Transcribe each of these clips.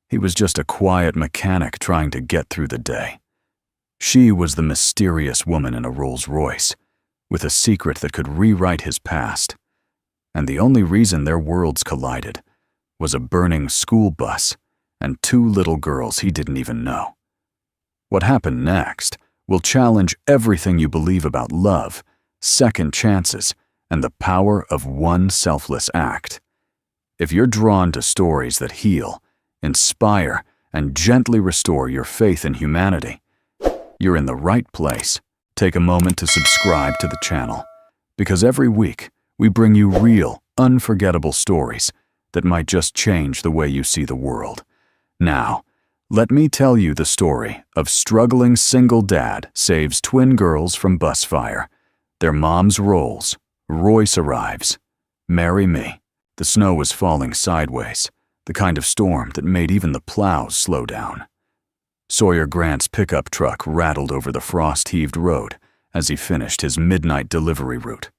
He was just a quiet mechanic trying to get through the day. She was the mysterious woman in a Rolls Royce, with a secret that could rewrite his past. And the only reason their worlds collided was a burning school bus and two little girls he didn't even know. What happened next will challenge everything you believe about love, second chances, and the power of one selfless act. If you're drawn to stories that heal, inspire, and gently restore your faith in humanity, you're in the right place. Take a moment to subscribe to the channel, because every week we bring you real, unforgettable stories that might just change the way you see the world. Now, let me tell you the story of struggling single dad saves twin girls from bus fire. Their mom's rolls. Royce arrives. Marry me. The snow was falling sideways, the kind of storm that made even the plows slow down. Sawyer Grant's pickup truck rattled over the frost-heaved road as he finished his midnight delivery route.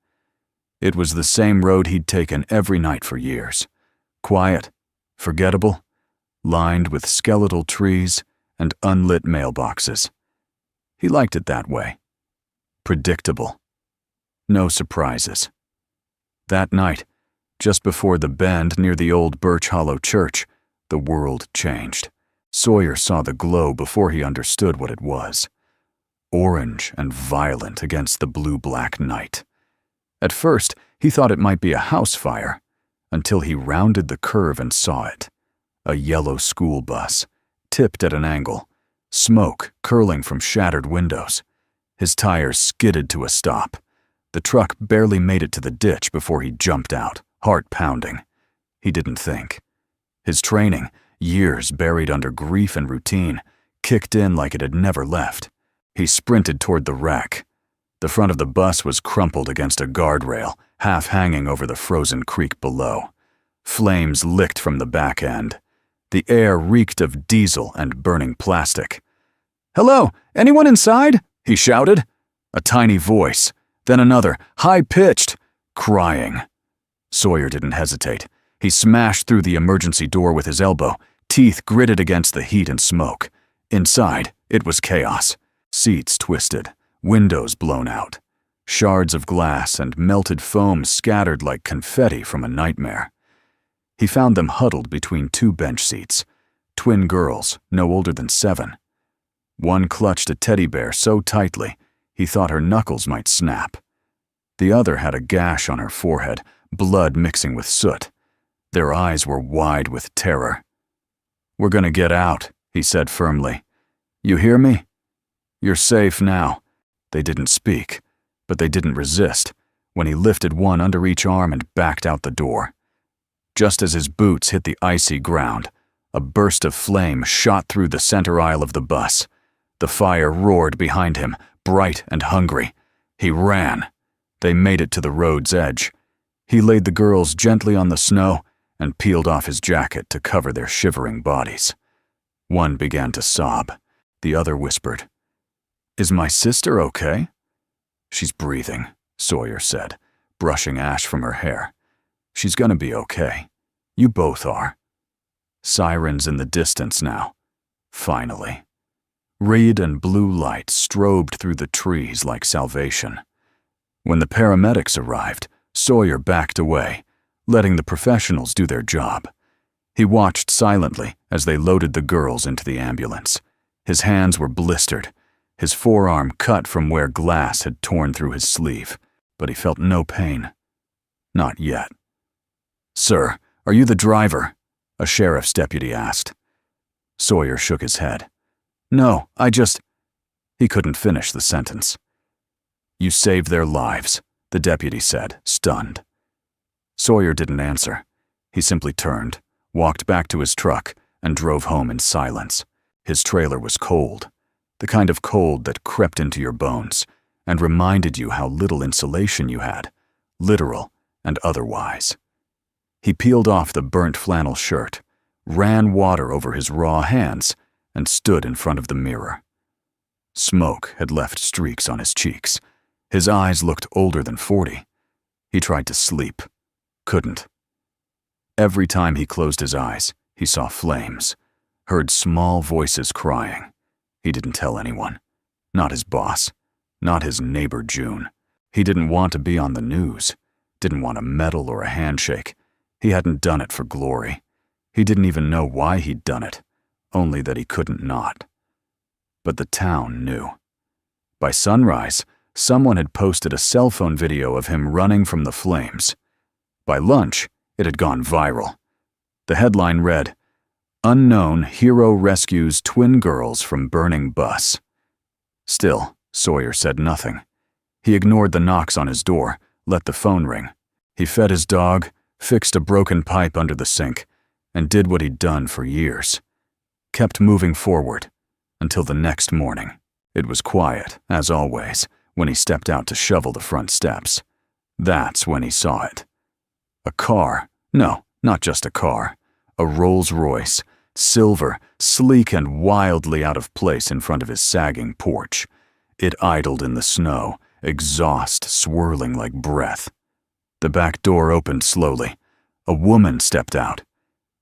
It was the same road he'd taken every night for years. Quiet, forgettable, lined with skeletal trees and unlit mailboxes. He liked it that way. Predictable. No surprises. That night, just before the bend near the old Birch Hollow Church, the world changed. Sawyer saw the glow before he understood what it was. Orange and violent against the blue-black night. At first, he thought it might be a house fire, until he rounded the curve and saw it. A yellow school bus, tipped at an angle, smoke curling from shattered windows. His tires skidded to a stop. The truck barely made it to the ditch before he jumped out, heart pounding. He didn't think. His training, years buried under grief and routine, kicked in like it had never left. He sprinted toward the wreck. The front of the bus was crumpled against a guardrail, half hanging over the frozen creek below. Flames licked from the back end. The air reeked of diesel and burning plastic. "Hello, anyone inside?" he shouted. A tiny voice, then another, high-pitched, crying. Sawyer didn't hesitate. He smashed through the emergency door with his elbow, teeth gritted against the heat and smoke. Inside, it was chaos. Seats twisted, windows blown out. Shards of glass and melted foam scattered like confetti from a nightmare. He found them huddled between two bench seats, twin girls, no older than 7. One clutched a teddy bear so tightly, he thought her knuckles might snap. The other had a gash on her forehead, blood mixing with soot. Their eyes were wide with terror. "We're gonna get out," he said firmly. "You hear me? You're safe now." They didn't speak, but they didn't resist when he lifted one under each arm and backed out the door. Just as his boots hit the icy ground, a burst of flame shot through the center aisle of the bus. The fire roared behind him, bright and hungry. He ran. They made it to the road's edge. He laid the girls gently on the snow and peeled off his jacket to cover their shivering bodies. One began to sob. The other whispered, "Is my sister okay?" "She's breathing," Sawyer said, brushing ash from her hair. "She's gonna be okay. You both are." Sirens in the distance now. Finally. Red and blue light strobed through the trees like salvation. When the paramedics arrived, Sawyer backed away, letting the professionals do their job. He watched silently as they loaded the girls into the ambulance. His hands were blistered, his forearm cut from where glass had torn through his sleeve, but he felt no pain. Not yet. "Sir, are you the driver?" a sheriff's deputy asked. Sawyer shook his head. "No, He couldn't finish the sentence. "You saved their lives," the deputy said, stunned. Sawyer didn't answer. He simply turned, walked back to his truck, and drove home in silence. His trailer was cold, the kind of cold that crept into your bones and reminded you how little insulation you had, literal and otherwise. He peeled off the burnt flannel shirt, ran water over his raw hands, and stood in front of the mirror. Smoke had left streaks on his cheeks. His eyes looked older than 40. He tried to sleep. Couldn't. Every time he closed his eyes, he saw flames. heard small voices crying. He didn't tell anyone. Not his boss. Not his neighbor June. He didn't want to be on the news. Didn't want a medal or a handshake. He hadn't done it for glory. He didn't even know why he'd done it, only that he couldn't not. But the town knew. By sunrise, someone had posted a cell phone video of him running from the flames. By lunch, it had gone viral. The headline read, "Unknown Hero Rescues Twin Girls from Burning Bus." Still, Sawyer said nothing. He ignored the knocks on his door, let the phone ring. He fed his dog, fixed a broken pipe under the sink, and did what he'd done for years. Kept moving forward, until the next morning. It was quiet, as always, when he stepped out to shovel the front steps. That's when he saw it. A car. No, not just a car. A Rolls-Royce, silver, sleek and wildly out of place in front of his sagging porch. It idled in the snow, exhaust swirling like breath. The back door opened slowly. A woman stepped out.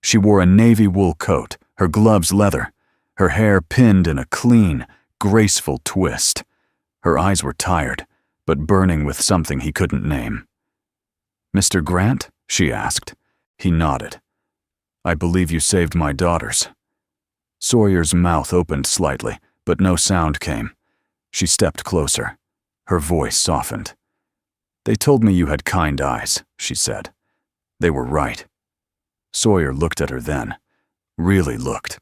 She wore a navy wool coat, her gloves leather, her hair pinned in a clean, graceful twist. Her eyes were tired, but burning with something he couldn't name. "Mr. Grant?" she asked. He nodded. "I believe you saved my daughters." Sawyer's mouth opened slightly, but no sound came. She stepped closer. Her voice softened. "They told me you had kind eyes," she said. They were right. Sawyer looked at her then. Really looked.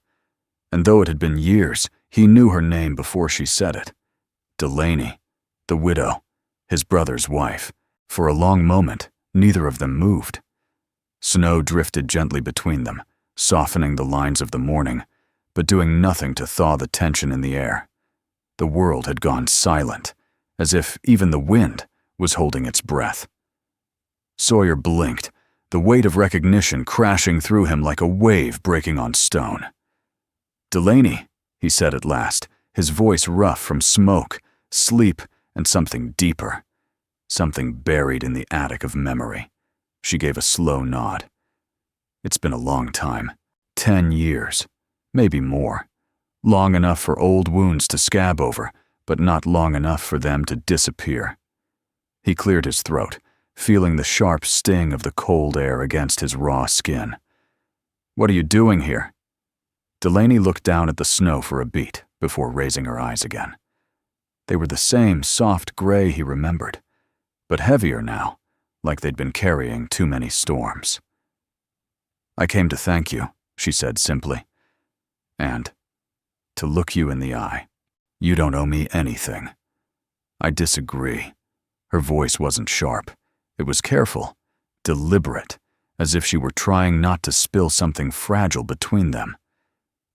And though it had been years, he knew her name before she said it. Delaney, the widow, his brother's wife. For a long moment, neither of them moved. Snow drifted gently between them, softening the lines of the morning, but doing nothing to thaw the tension in the air. The world had gone silent, as if even the wind was holding its breath. Sawyer blinked, the weight of recognition crashing through him like a wave breaking on stone. "Delaney," he said at last, his voice rough from smoke, sleep, and something deeper. Something buried in the attic of memory. She gave a slow nod. "It's been a long time. 10 years. Maybe more. Long enough for old wounds to scab over, but not long enough for them to disappear." He cleared his throat, feeling the sharp sting of the cold air against his raw skin. "What are you doing here?" Delaney looked down at the snow for a beat before raising her eyes again. They were the same soft gray he remembered, but heavier now, like they'd been carrying too many storms. "I came to thank you," she said simply, "and to look you in the eye. You don't owe me anything." "I disagree." Her voice wasn't sharp. It was careful, deliberate, as if she were trying not to spill something fragile between them.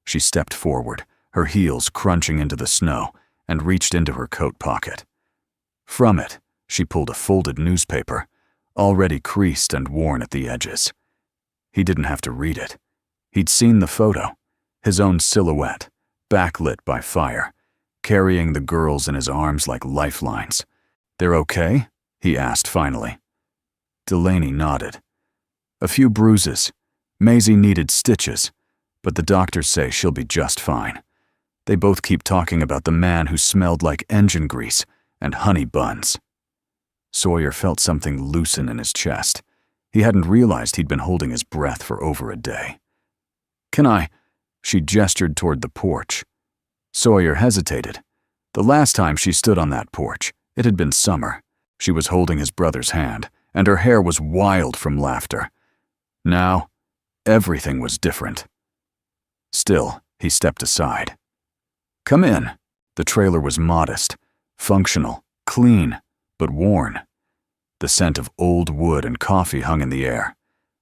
She stepped forward, her heels crunching into the snow, and reached into her coat pocket. From it, she pulled a folded newspaper, already creased and worn at the edges. He didn't have to read it. He'd seen the photo, his own silhouette, backlit by fire, carrying the girls in his arms like lifelines. "They're okay?" he asked finally. Delaney nodded. "A few bruises. Maisie needed stitches, but the doctors say she'll be just fine. They both keep talking about the man who smelled like engine grease and honey buns." Sawyer felt something loosen in his chest. He hadn't realized he'd been holding his breath for over a day. "Can I?" She gestured toward the porch. Sawyer hesitated. The last time she stood on that porch, it had been summer. She was holding his brother's hand, and her hair was wild from laughter. Now, everything was different. Still, he stepped aside. "Come in." The trailer was modest, functional, clean, but worn. The scent of old wood and coffee hung in the air.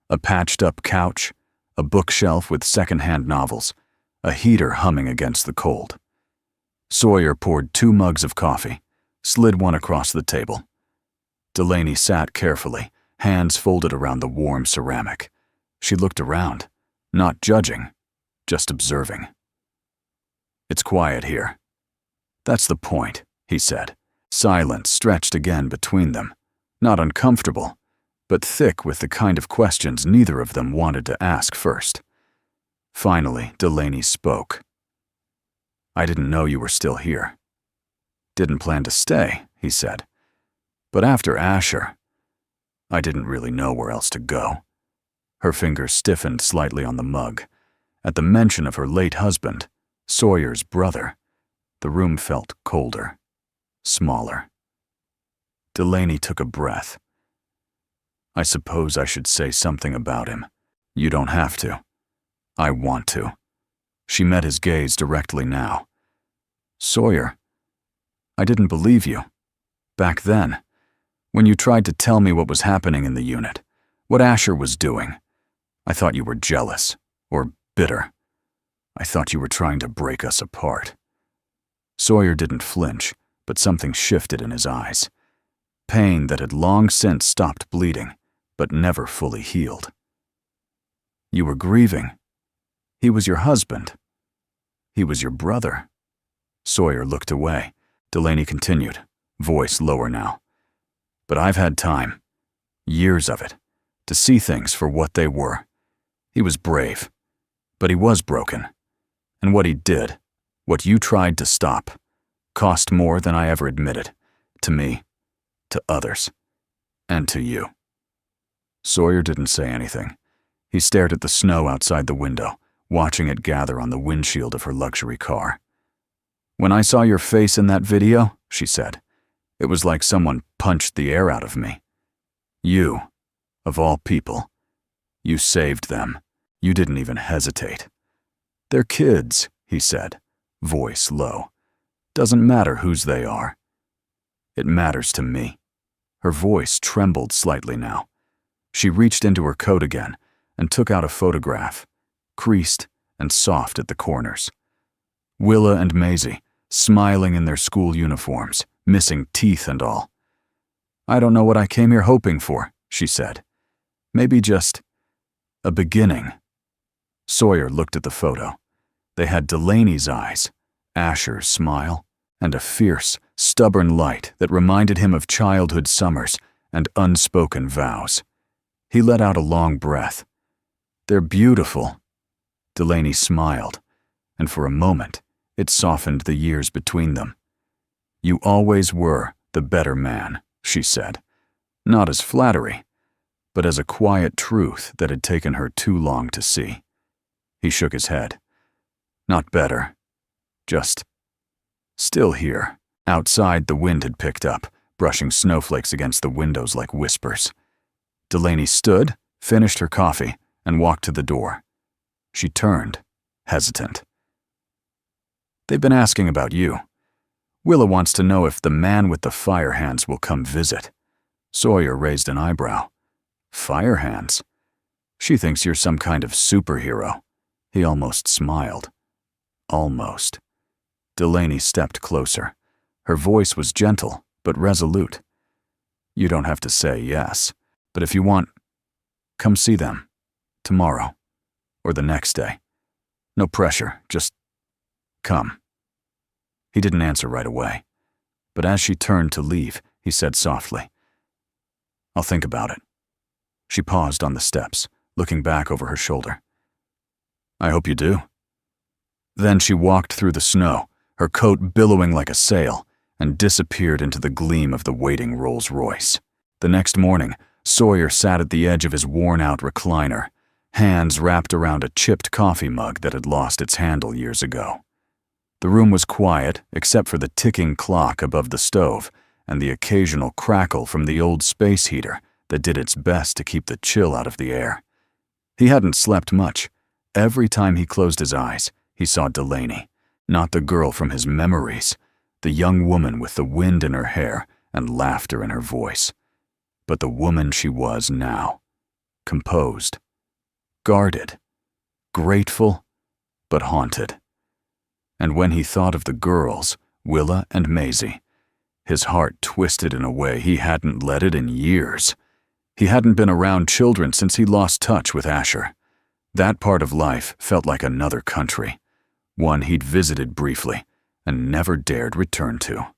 A patched-up couch, a bookshelf with second-hand novels, a heater humming against the cold. Sawyer poured 2 mugs of coffee, slid one across the table. Delaney sat carefully, hands folded around the warm ceramic. She looked around, not judging, just observing. "It's quiet here." "That's the point," he said. Silence stretched again between them, not uncomfortable, but thick with the kind of questions neither of them wanted to ask first. Finally, Delaney spoke. "I didn't know you were still here." "Didn't plan to stay," he said. "But after Asher, I didn't really know where else to go." Her fingers stiffened slightly on the mug. At the mention of her late husband, Sawyer's brother, the room felt colder, smaller. Delaney took a breath. "I suppose I should say something about him." "You don't have to." "I want to." She met his gaze directly now. "Sawyer, I didn't believe you. Back then, when you tried to tell me what was happening in the unit, what Asher was doing, I thought you were jealous, or bitter. I thought you were trying to break us apart." Sawyer didn't flinch, but something shifted in his eyes. Pain that had long since stopped bleeding, but never fully healed. "You were grieving. He was your husband. He was your brother." Sawyer looked away. Delaney continued, voice lower now. "But I've had time, years of it, to see things for what they were. He was brave, but he was broken. And what he did, what you tried to stop, cost more than I ever admitted. To me, to others, and to you." Sawyer didn't say anything. He stared at the snow outside the window, watching it gather on the windshield of her luxury car. "When I saw your face in that video," she said, "it was like someone punched the air out of me. You, of all people, you saved them. You didn't even hesitate." "They're kids," he said, voice low. "Doesn't matter whose they are. It matters to me." Her voice trembled slightly now. She reached into her coat again and took out a photograph, creased and soft at the corners. Willa and Maisie, smiling in their school uniforms, missing teeth and all. "I don't know what I came here hoping for," she said. "Maybe just a beginning." Sawyer looked at the photo. They had Delaney's eyes, Asher's smile, and a fierce, stubborn light that reminded him of childhood summers and unspoken vows. He let out a long breath. "They're beautiful." Delaney smiled, and for a moment, it softened the years between them. "You always were the better man," she said, not as flattery, but as a quiet truth that had taken her too long to see. He shook his head. "Not better. Just still here." Outside, the wind had picked up, brushing snowflakes against the windows like whispers. Delaney stood, finished her coffee, and walked to the door. She turned, hesitant. "They've been asking about you. Willa wants to know if the man with the fire hands will come visit." Sawyer raised an eyebrow. "Fire hands? She thinks you're some kind of superhero." He almost smiled. Almost. Delaney stepped closer. Her voice was gentle, but resolute. "You don't have to say yes, but if you want, come see them. Tomorrow. Or the next day. No pressure, just come." He didn't answer right away, but as she turned to leave, he said softly, "I'll think about it." She paused on the steps, looking back over her shoulder. "I hope you do." Then she walked through the snow, her coat billowing like a sail, and disappeared into the gleam of the waiting Rolls-Royce. The next morning, Sawyer sat at the edge of his worn-out recliner, hands wrapped around a chipped coffee mug that had lost its handle years ago. The room was quiet except for the ticking clock above the stove and the occasional crackle from the old space heater that did its best to keep the chill out of the air. He hadn't slept much. Every time he closed his eyes, he saw Delaney, not the girl from his memories, the young woman with the wind in her hair and laughter in her voice, but the woman she was now, composed, guarded, grateful, but haunted. And when he thought of the girls, Willa and Maisie, his heart twisted in a way he hadn't let it in years. He hadn't been around children since he lost touch with Asher. That part of life felt like another country, one he'd visited briefly and never dared return to.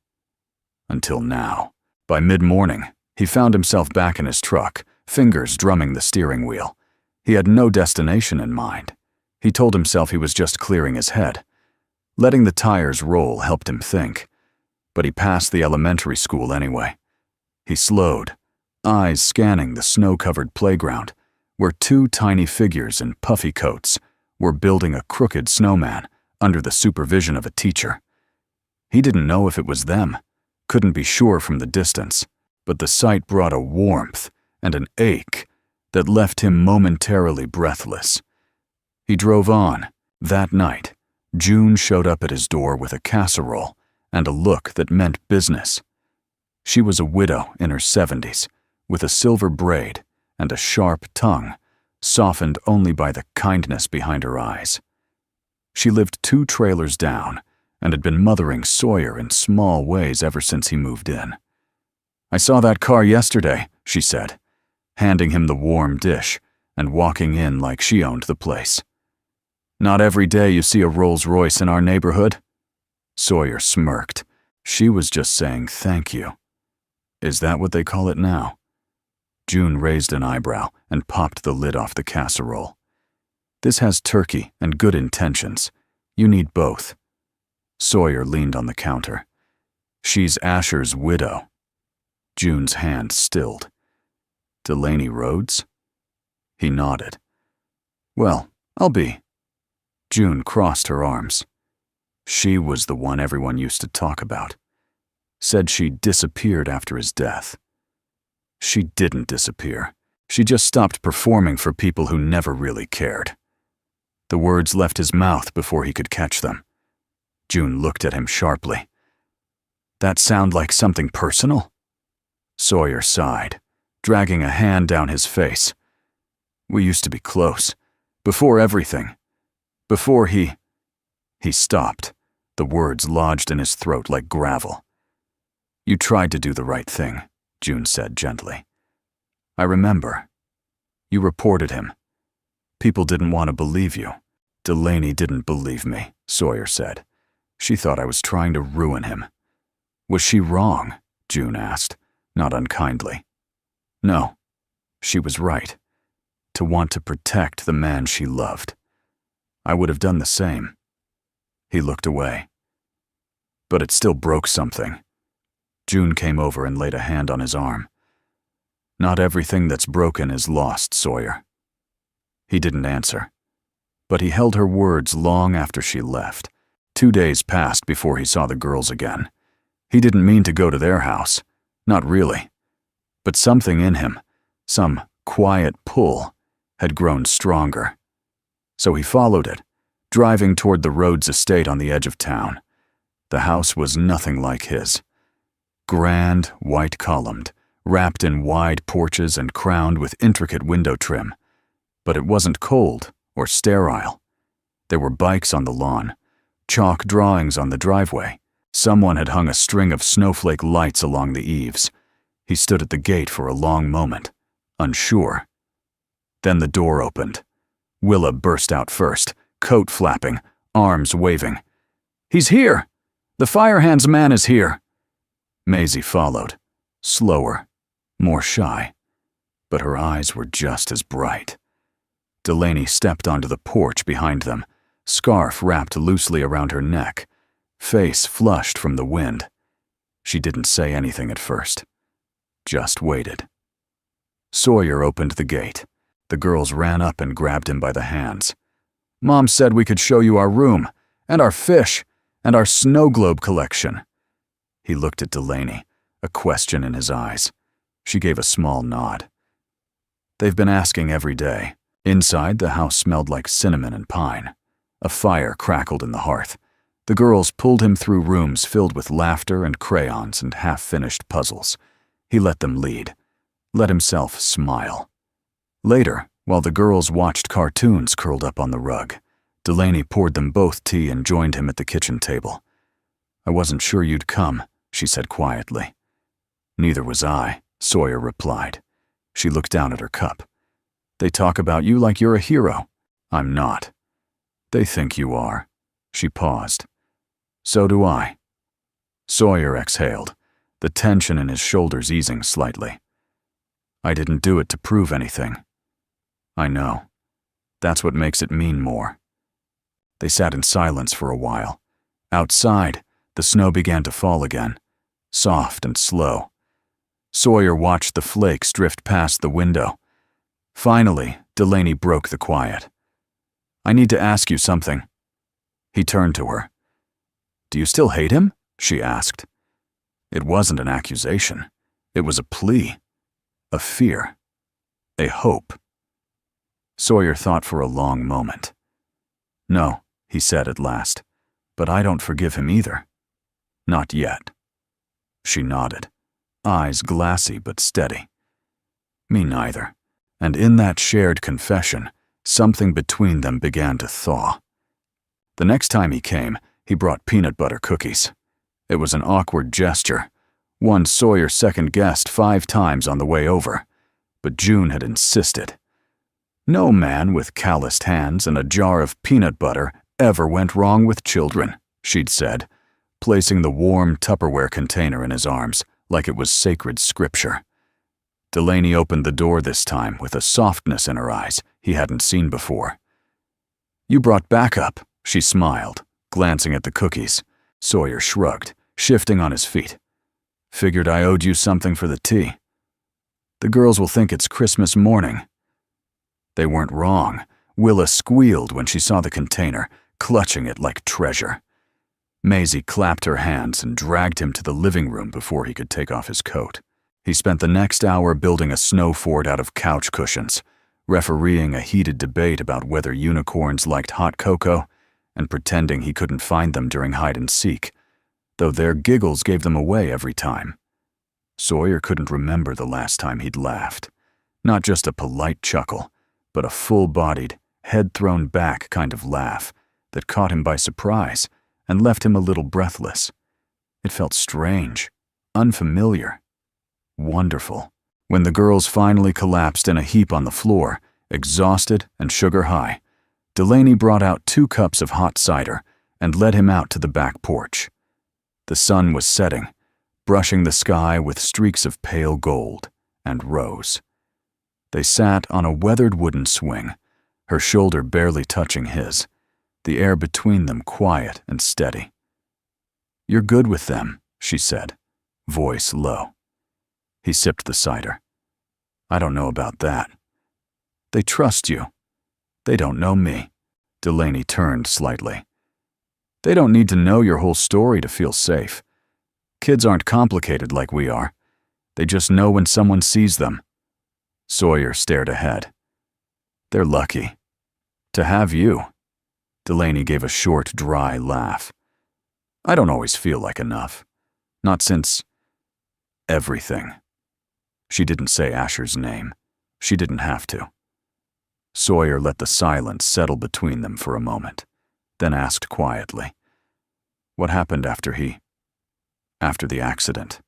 Until now. By mid-morning, he found himself back in his truck, fingers drumming the steering wheel. He had no destination in mind. He told himself he was just clearing his head. Letting the tires roll helped him think. But he passed the elementary school anyway. He slowed, eyes scanning the snow-covered playground, where two tiny figures in puffy coats were building a crooked snowman under the supervision of a teacher. He didn't know if it was them, couldn't be sure from the distance, but the sight brought a warmth and an ache that left him momentarily breathless. He drove on. That night, June showed up at his door with a casserole and a look that meant business. She was a widow in her 70s, with a silver braid and a sharp tongue, softened only by the kindness behind her eyes. She lived 2 trailers down and had been mothering Sawyer in small ways ever since he moved in. "I saw that car yesterday," she said, handing him the warm dish and walking in like she owned the place. "Not every day you see a Rolls Royce in our neighborhood." Sawyer smirked. She was just saying thank you. Is that what they call it now? June raised an eyebrow and popped the lid off the casserole. "This has turkey and good intentions. You need both." Sawyer leaned on the counter. "She's Asher's widow." June's hand stilled. "Delaney Rhodes?" He nodded. "Well, I'll be." June crossed her arms. She was the one everyone used to talk about. Said she disappeared after his death. She didn't disappear. She just stopped performing for people who never really cared. The words left his mouth before he could catch them. June looked at him sharply. "That sound like something personal?" Sawyer sighed, dragging a hand down his face. "We used to be close. Before everything. Before he..." He stopped, the words lodged in his throat like gravel. "You tried to do the right thing," June said gently. "I remember. You reported him. People didn't want to believe you." "Delaney didn't believe me," Sawyer said. "She thought I was trying to ruin him." "Was she wrong?" June asked, not unkindly. "No, she was right. To want to protect the man she loved. I would have done the same." He looked away. "But it still broke something." June came over and laid a hand on his arm. "Not everything that's broken is lost, Sawyer." He didn't answer, but he held her words long after she left. 2 days passed before he saw the girls again. He didn't mean to go to their house, not really. But something in him, some quiet pull, had grown stronger. So he followed it, driving toward the Rhodes estate on the edge of town. The house was nothing like his. Grand, white-columned, wrapped in wide porches and crowned with intricate window trim. But it wasn't cold or sterile. There were bikes on the lawn, chalk drawings on the driveway. Someone had hung a string of snowflake lights along the eaves. He stood at the gate for a long moment, unsure. Then the door opened. Willa burst out first, coat flapping, arms waving. "He's here! The Firehands man is here!" Maisie followed, slower, more shy, but her eyes were just as bright. Delaney stepped onto the porch behind them, scarf wrapped loosely around her neck, face flushed from the wind. She didn't say anything at first, just waited. Sawyer opened the gate. The girls ran up and grabbed him by the hands. "Mom said we could show you our room, and our fish, and our snow globe collection." He looked at Delaney, a question in his eyes. She gave a small nod. "They've been asking every day." Inside, the house smelled like cinnamon and pine. A fire crackled in the hearth. The girls pulled him through rooms filled with laughter and crayons and half-finished puzzles. He let them lead, let himself smile. Later, while the girls watched cartoons curled up on the rug, Delaney poured them both tea and joined him at the kitchen table. "I wasn't sure you'd come," she said quietly. "Neither was I," Sawyer replied. She looked down at her cup. "They talk about you like you're a hero." "I'm not." "They think you are." She paused. "So do I." Sawyer exhaled, the tension in his shoulders easing slightly. "I didn't do it to prove anything." "I know. That's what makes it mean more." They sat in silence for a while. Outside, the snow began to fall again, soft and slow. Sawyer watched the flakes drift past the window. Finally, Delaney broke the quiet. "I need to ask you something." He turned to her. "Do you still hate him?" she asked. It wasn't an accusation. It was a plea, a fear, a hope. Sawyer thought for a long moment. "No," he said at last, "but I don't forgive him either. Not yet." She nodded, eyes glassy but steady. "Me neither." And in that shared confession, something between them began to thaw. The next time he came, he brought peanut butter cookies. It was an awkward gesture, one Sawyer second-guessed 5 times on the way over, but June had insisted. No man with calloused hands and a jar of peanut butter ever went wrong with children, she'd said, placing the warm Tupperware container in his arms like it was sacred scripture. Delaney opened the door this time with a softness in her eyes he hadn't seen before. "You brought backup," she smiled, glancing at the cookies. Sawyer shrugged, shifting on his feet. "Figured I owed you something for the tea. The girls will think it's Christmas morning." They weren't wrong. Willa squealed when she saw the container, clutching it like treasure. Maisie clapped her hands and dragged him to the living room before he could take off his coat. He spent the next hour building a snow fort out of couch cushions, refereeing a heated debate about whether unicorns liked hot cocoa, and pretending he couldn't find them during hide-and-seek, though their giggles gave them away every time. Sawyer couldn't remember the last time he'd laughed. Not just a polite chuckle, but a full-bodied, head-thrown-back kind of laugh that caught him by surprise and left him a little breathless. It felt strange, unfamiliar, wonderful. When the girls finally collapsed in a heap on the floor, exhausted and sugar-high, Delaney brought out 2 cups of hot cider and led him out to the back porch. The sun was setting, brushing the sky with streaks of pale gold and rose. They sat on a weathered wooden swing, her shoulder barely touching his, the air between them quiet and steady. "You're good with them," she said, voice low. He sipped the cider. "I don't know about that." "They trust you. They don't know me." Delaney turned slightly. "They don't need to know your whole story to feel safe. Kids aren't complicated like we are. They just know when someone sees them." Sawyer stared ahead. "They're lucky. To have you." Delaney gave a short, dry laugh. "I don't always feel like enough. Not since everything." She didn't say Asher's name. She didn't have to. Sawyer let the silence settle between them for a moment, then asked quietly, "What happened after the accident?"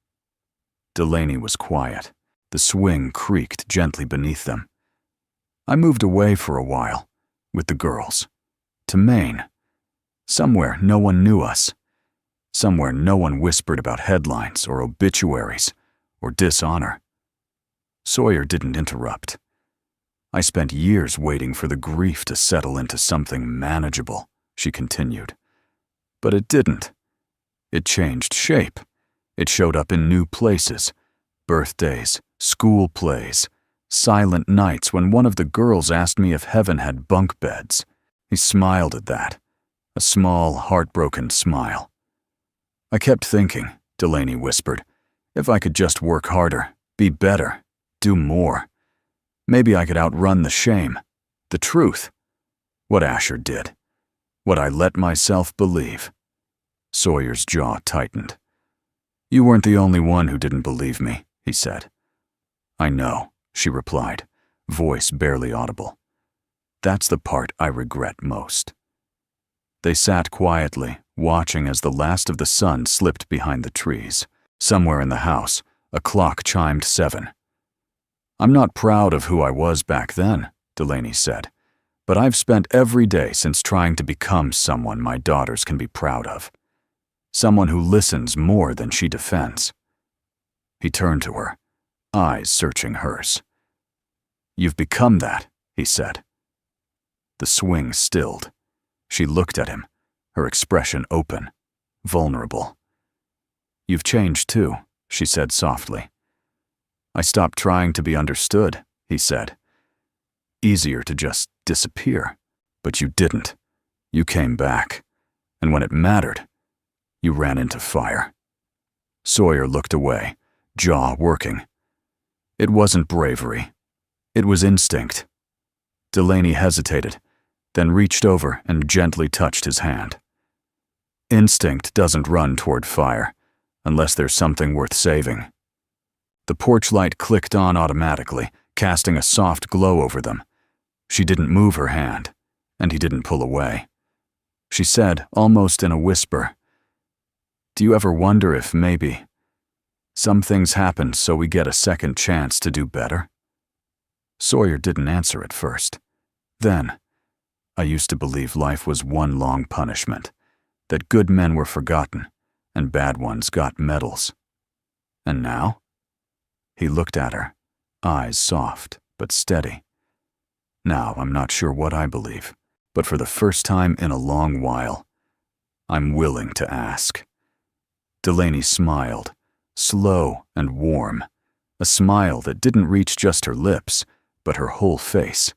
Delaney was quiet. The swing creaked gently beneath them. "I moved away for a while, with the girls, to Maine. Somewhere no one knew us. Somewhere no one whispered about headlines or obituaries or dishonor." Sawyer didn't interrupt. "I spent years waiting for the grief to settle into something manageable," she continued. "But it didn't. It changed shape. It showed up in new places, birthdays, school plays, silent nights when one of the girls asked me if heaven had bunk beds." He smiled at that, a small, heartbroken smile. "I kept thinking," Delaney whispered, "if I could just work harder, be better, do more. Maybe I could outrun the shame, the truth. What Asher did. What I let myself believe." Sawyer's jaw tightened. "You weren't the only one who didn't believe me," he said. "I know," she replied, voice barely audible. "That's the part I regret most." They sat quietly, watching as the last of the sun slipped behind the trees. Somewhere in the house, a clock chimed 7. "I'm not proud of who I was back then," Delaney said, "but I've spent every day since trying to become someone my daughters can be proud of. Someone who listens more than she defends." He turned to her, eyes searching hers. "You've become that," he said. The swing stilled. She looked at him, her expression open, vulnerable. "You've changed too," she said softly. "I stopped trying to be understood," he said. "Easier to just disappear. But you didn't. You came back. And when it mattered, you ran into fire." Sawyer looked away, jaw working. It wasn't bravery. It was instinct. Delaney hesitated, then reached over and gently touched his hand. Instinct doesn't run toward fire, unless there's something worth saving. The porch light clicked on automatically, casting a soft glow over them. She didn't move her hand, and he didn't pull away. She said, almost in a whisper, "Do you ever wonder if maybe some things happen so we get a second chance to do better?" Sawyer didn't answer at first. Then, "I used to believe life was one long punishment, that good men were forgotten and bad ones got medals. And now?" He looked at her, eyes soft but steady. "Now I'm not sure what I believe, but for the first time in a long while, I'm willing to ask." Delaney smiled, slow and warm, a smile that didn't reach just her lips, but her whole face.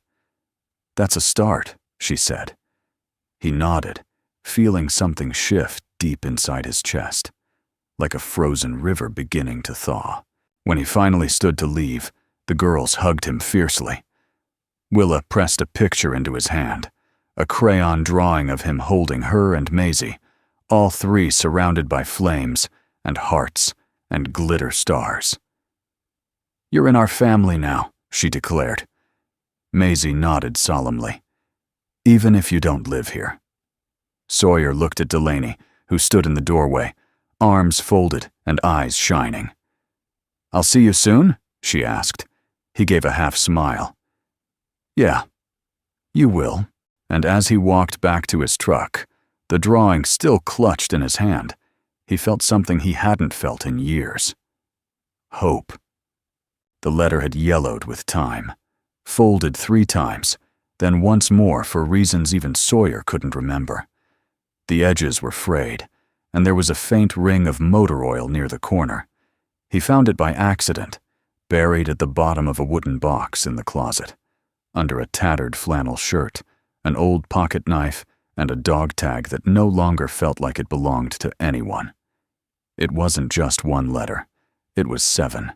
"That's a start," she said. He nodded, feeling something shift deep inside his chest, like a frozen river beginning to thaw. When he finally stood to leave, the girls hugged him fiercely. Willa pressed a picture into his hand, a crayon drawing of him holding her and Maisie, all three surrounded by flames and hearts and glitter stars. "You're in our family now," she declared. Maisie nodded solemnly. "Even if you don't live here." Sawyer looked at Delaney, who stood in the doorway, arms folded and eyes shining. "I'll see you soon?" she asked. He gave a half smile. "Yeah, you will." And as he walked back to his truck, the drawing still clutched in his hand, he felt something he hadn't felt in years. Hope. The letter had yellowed with time, folded 3 times, then once more for reasons even Sawyer couldn't remember. The edges were frayed, and there was a faint ring of motor oil near the corner. He found it by accident, buried at the bottom of a wooden box in the closet, under a tattered flannel shirt, an old pocket knife, and a dog tag that no longer felt like it belonged to anyone. It wasn't just one letter, it was 7.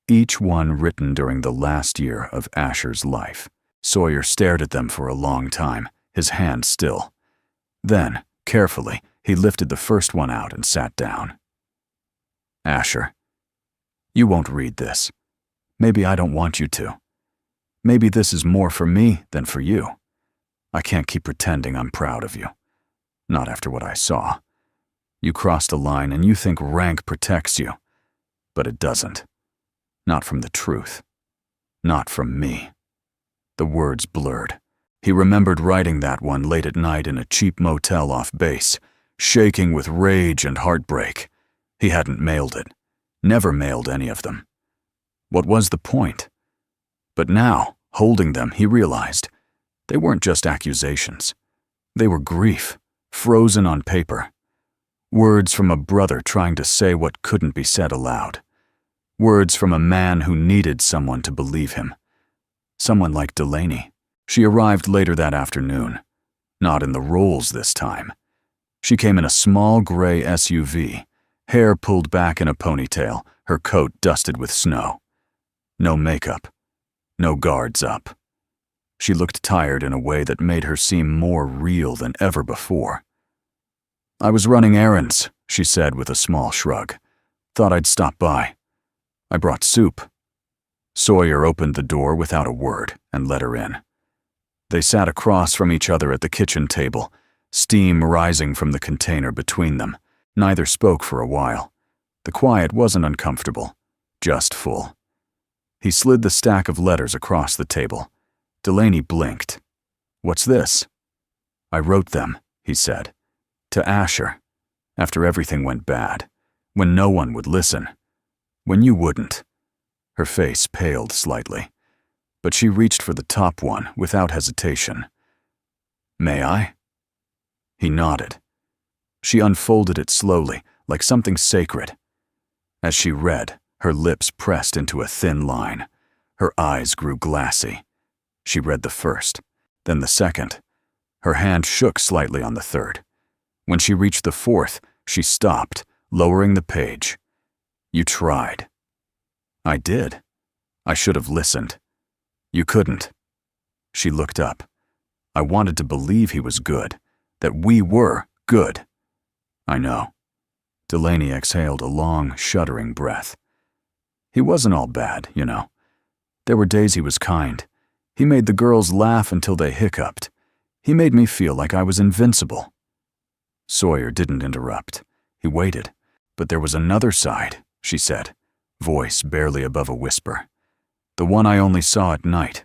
Each one written during the last year of Asher's life. Sawyer stared at them for a long time, his hand still. Then, carefully, he lifted the first one out and sat down. "Asher, you won't read this. Maybe I don't want you to. Maybe this is more for me than for you. I can't keep pretending I'm proud of you. Not after what I saw. You crossed a line and you think rank protects you. But it doesn't. Not from the truth. Not from me." The words blurred. He remembered writing that one late at night in a cheap motel off base, shaking with rage and heartbreak. He hadn't mailed it. Never mailed any of them. What was the point? But now, holding them, he realized they weren't just accusations. They were grief, frozen on paper. Words from a brother trying to say what couldn't be said aloud. Words from a man who needed someone to believe him. Someone like Delaney. She arrived later that afternoon. Not in the Rolls this time. She came in a small gray SUV, hair pulled back in a ponytail, her coat dusted with snow. No makeup. No guards up. She looked tired in a way that made her seem more real than ever before. "I was running errands," she said with a small shrug. "Thought I'd stop by. I brought soup." Sawyer opened the door without a word and let her in. They sat across from each other at the kitchen table, steam rising from the container between them. Neither spoke for a while. The quiet wasn't uncomfortable, just full. He slid the stack of letters across the table. Delaney blinked. "What's this?" "I wrote them," he said. "To Asher. After everything went bad. When no one would listen. When you wouldn't." Her face paled slightly, but she reached for the top one without hesitation. "May I?" He nodded. She unfolded it slowly, like something sacred. As she read, her lips pressed into a thin line. Her eyes grew glassy. She read the first, then the second. Her hand shook slightly on the third. When she reached the fourth, she stopped, lowering the page. You tried. I did. I should have listened. You couldn't. She looked up. I wanted to believe he was good, that we were good. I know. Delaney exhaled a long, shuddering breath. He wasn't all bad, you know. There were days he was kind. He made the girls laugh until they hiccuped. He made me feel like I was invincible. Sawyer didn't interrupt. He waited. But there was another side, she said, voice barely above a whisper. The one I only saw at night.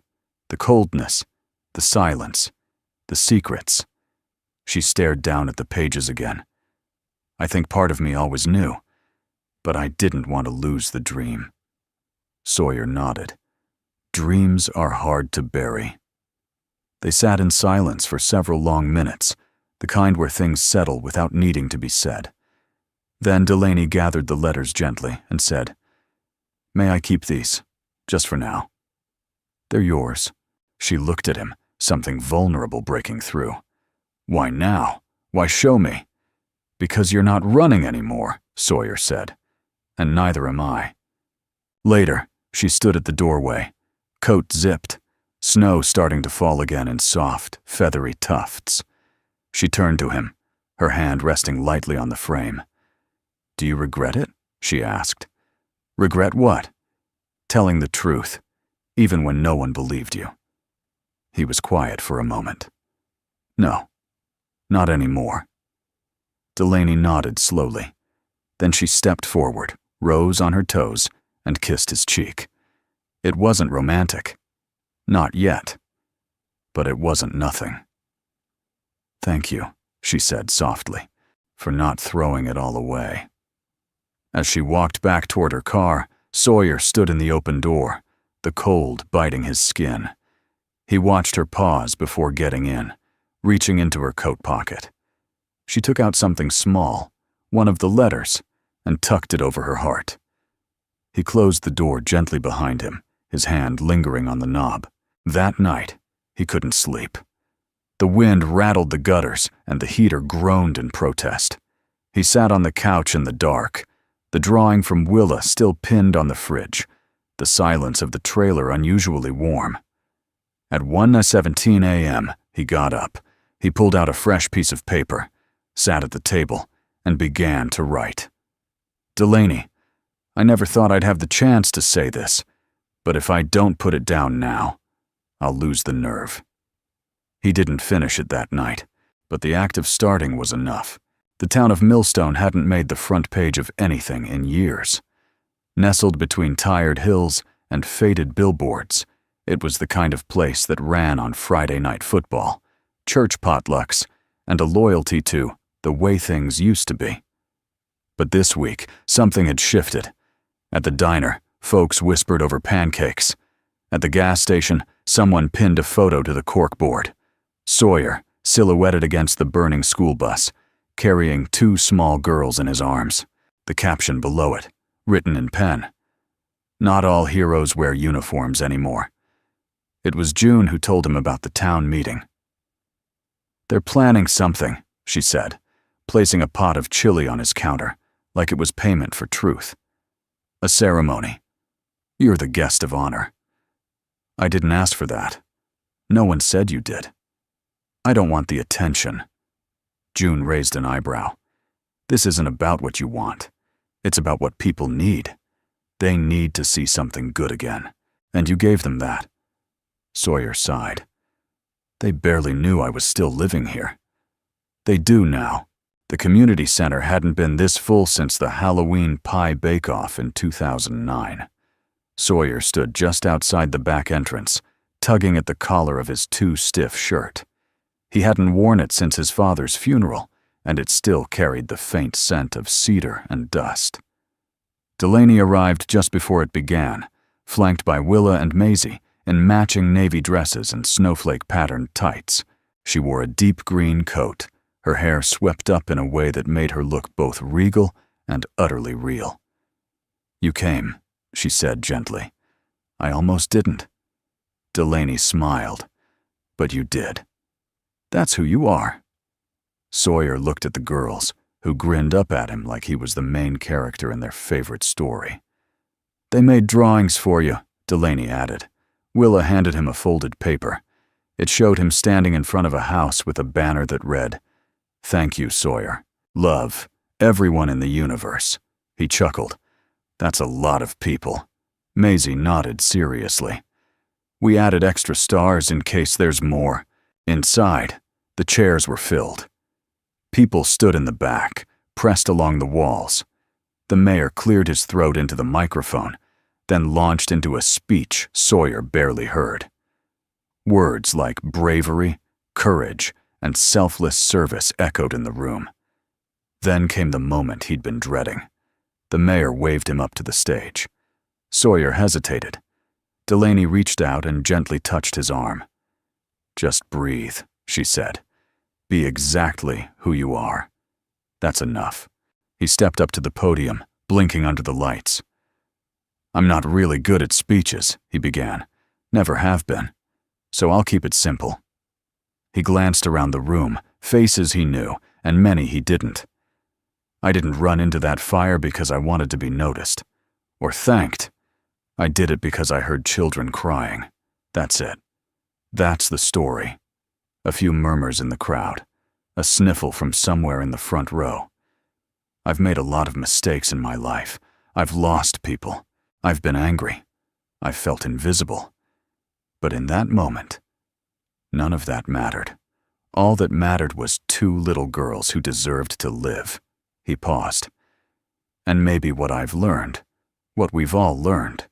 The coldness, the silence, the secrets. She stared down at the pages again. I think part of me always knew, but I didn't want to lose the dream. Sawyer nodded. Dreams are hard to bury. They sat in silence for several long minutes, the kind where things settle without needing to be said. Then Delaney gathered the letters gently and said, May I keep these, just for now? They're yours. She looked at him, something vulnerable breaking through. Why now? Why show me? Because you're not running anymore, Sawyer said. And neither am I. Later, she stood at the doorway, coat zipped, snow starting to fall again in soft, feathery tufts. She turned to him, her hand resting lightly on the frame. Do you regret it? She asked. Regret what? Telling the truth, even when no one believed you. He was quiet for a moment. No, not anymore. Delaney nodded slowly. Then she stepped forward, rose on her toes, and kissed his cheek. It wasn't romantic. Not yet. But it wasn't nothing. Thank you, she said softly, for not throwing it all away. As she walked back toward her car, Sawyer stood in the open door, the cold biting his skin. He watched her pause before getting in, reaching into her coat pocket. She took out something small, one of the letters, and tucked it over her heart. He closed the door gently behind him, his hand lingering on the knob. That night, he couldn't sleep. The wind rattled the gutters, and the heater groaned in protest. He sat on the couch in the dark, the drawing from Willa still pinned on the fridge, the silence of the trailer unusually warm. At 1:17 a.m., he got up. He pulled out a fresh piece of paper, sat at the table, and began to write. Delaney, I never thought I'd have the chance to say this, but if I don't put it down now, I'll lose the nerve. He didn't finish it that night, but the act of starting was enough. The town of Millstone hadn't made the front page of anything in years. Nestled between tired hills and faded billboards, it was the kind of place that ran on Friday night football, church potlucks, and a loyalty to the way things used to be. But this week, something had shifted. At the diner, folks whispered over pancakes. At the gas station, someone pinned a photo to the corkboard. Sawyer, silhouetted against the burning school bus, carrying two small girls in his arms. The caption below it, written in pen. Not all heroes wear uniforms anymore. It was June who told him about the town meeting. They're planning something, she said, placing a pot of chili on his counter, like it was payment for truth. A ceremony. You're the guest of honor. I didn't ask for that. No one said you did. I don't want the attention. June raised an eyebrow. This isn't about what you want. It's about what people need. They need to see something good again, and you gave them that. Sawyer sighed. They barely knew I was still living here. They do now. The community center hadn't been this full since the Halloween pie bake-off in 2009. Sawyer stood just outside the back entrance, tugging at the collar of his too-stiff shirt. He hadn't worn it since his father's funeral, and it still carried the faint scent of cedar and dust. Delaney arrived just before it began, flanked by Willa and Maisie in matching navy dresses and snowflake-patterned tights. She wore a deep green coat, her hair swept up in a way that made her look both regal and utterly real. "You came," she said gently. "I almost didn't." Delaney smiled. "But you did. That's who you are." Sawyer looked at the girls, who grinned up at him like he was the main character in their favorite story. "They made drawings for you," Delaney added. Willa handed him a folded paper. It showed him standing in front of a house with a banner that read, "Thank you, Sawyer. Love, everyone in the universe." He chuckled. "That's a lot of people." Maisie nodded seriously. "We added extra stars in case there's more." Inside, the chairs were filled. People stood in the back, pressed along the walls. The mayor cleared his throat into the microphone, then launched into a speech Sawyer barely heard. Words like bravery, courage, and selfless service echoed in the room. Then came the moment he'd been dreading. The mayor waved him up to the stage. Sawyer hesitated. Delaney reached out and gently touched his arm. "Just breathe," she said. "Be exactly who you are. That's enough." He stepped up to the podium, blinking under the lights. "I'm not really good at speeches," he began. "Never have been. So I'll keep it simple." He glanced around the room, faces he knew, and many he didn't. "I didn't run into that fire because I wanted to be noticed. Or thanked. I did it because I heard children crying. That's it. That's the story." A few murmurs in the crowd. A sniffle from somewhere in the front row. "I've made a lot of mistakes in my life. I've lost people. I've been angry. I've felt invisible. But in that moment, none of that mattered. All that mattered was 2 little girls who deserved to live." He paused. "And maybe what I've learned, what we've all learned,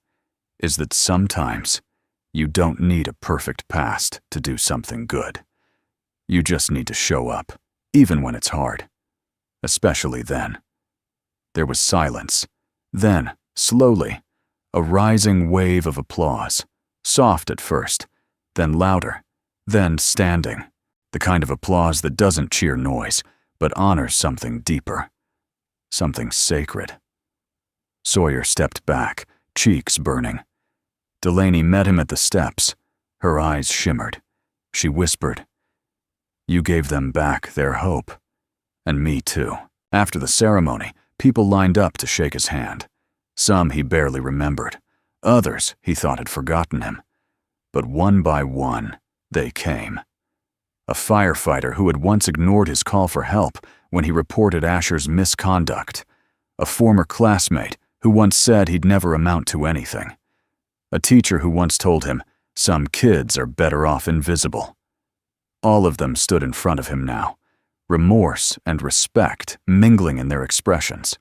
is that sometimes you don't need a perfect past to do something good. You just need to show up, even when it's hard. Especially then." There was silence. Then, slowly, a rising wave of applause, soft at first, then louder, then standing. The kind of applause that doesn't cheer noise, but honors something deeper. Something sacred. Sawyer stepped back, cheeks burning. Delaney met him at the steps. Her eyes shimmered. She whispered, "You gave them back their hope. And me too." After the ceremony, people lined up to shake his hand. Some he barely remembered. Others he thought had forgotten him. But one by one, they came. A firefighter who had once ignored his call for help when he reported Asher's misconduct. A former classmate who once said he'd never amount to anything. A teacher who once told him, "Some kids are better off invisible." All of them stood in front of him now, remorse and respect mingling in their expressions.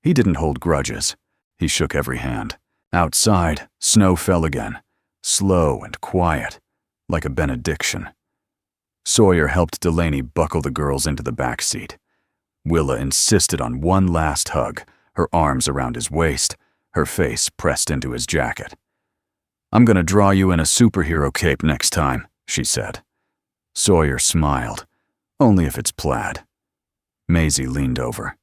He didn't hold grudges. He shook every hand. Outside, snow fell again, slow and quiet, like a benediction. Sawyer helped Delaney buckle the girls into the back seat. Willa insisted on one last hug, her arms around his waist, her face pressed into his jacket. "I'm gonna draw you in a superhero cape next time," she said. Sawyer smiled. "Only if it's plaid." Maisie leaned over.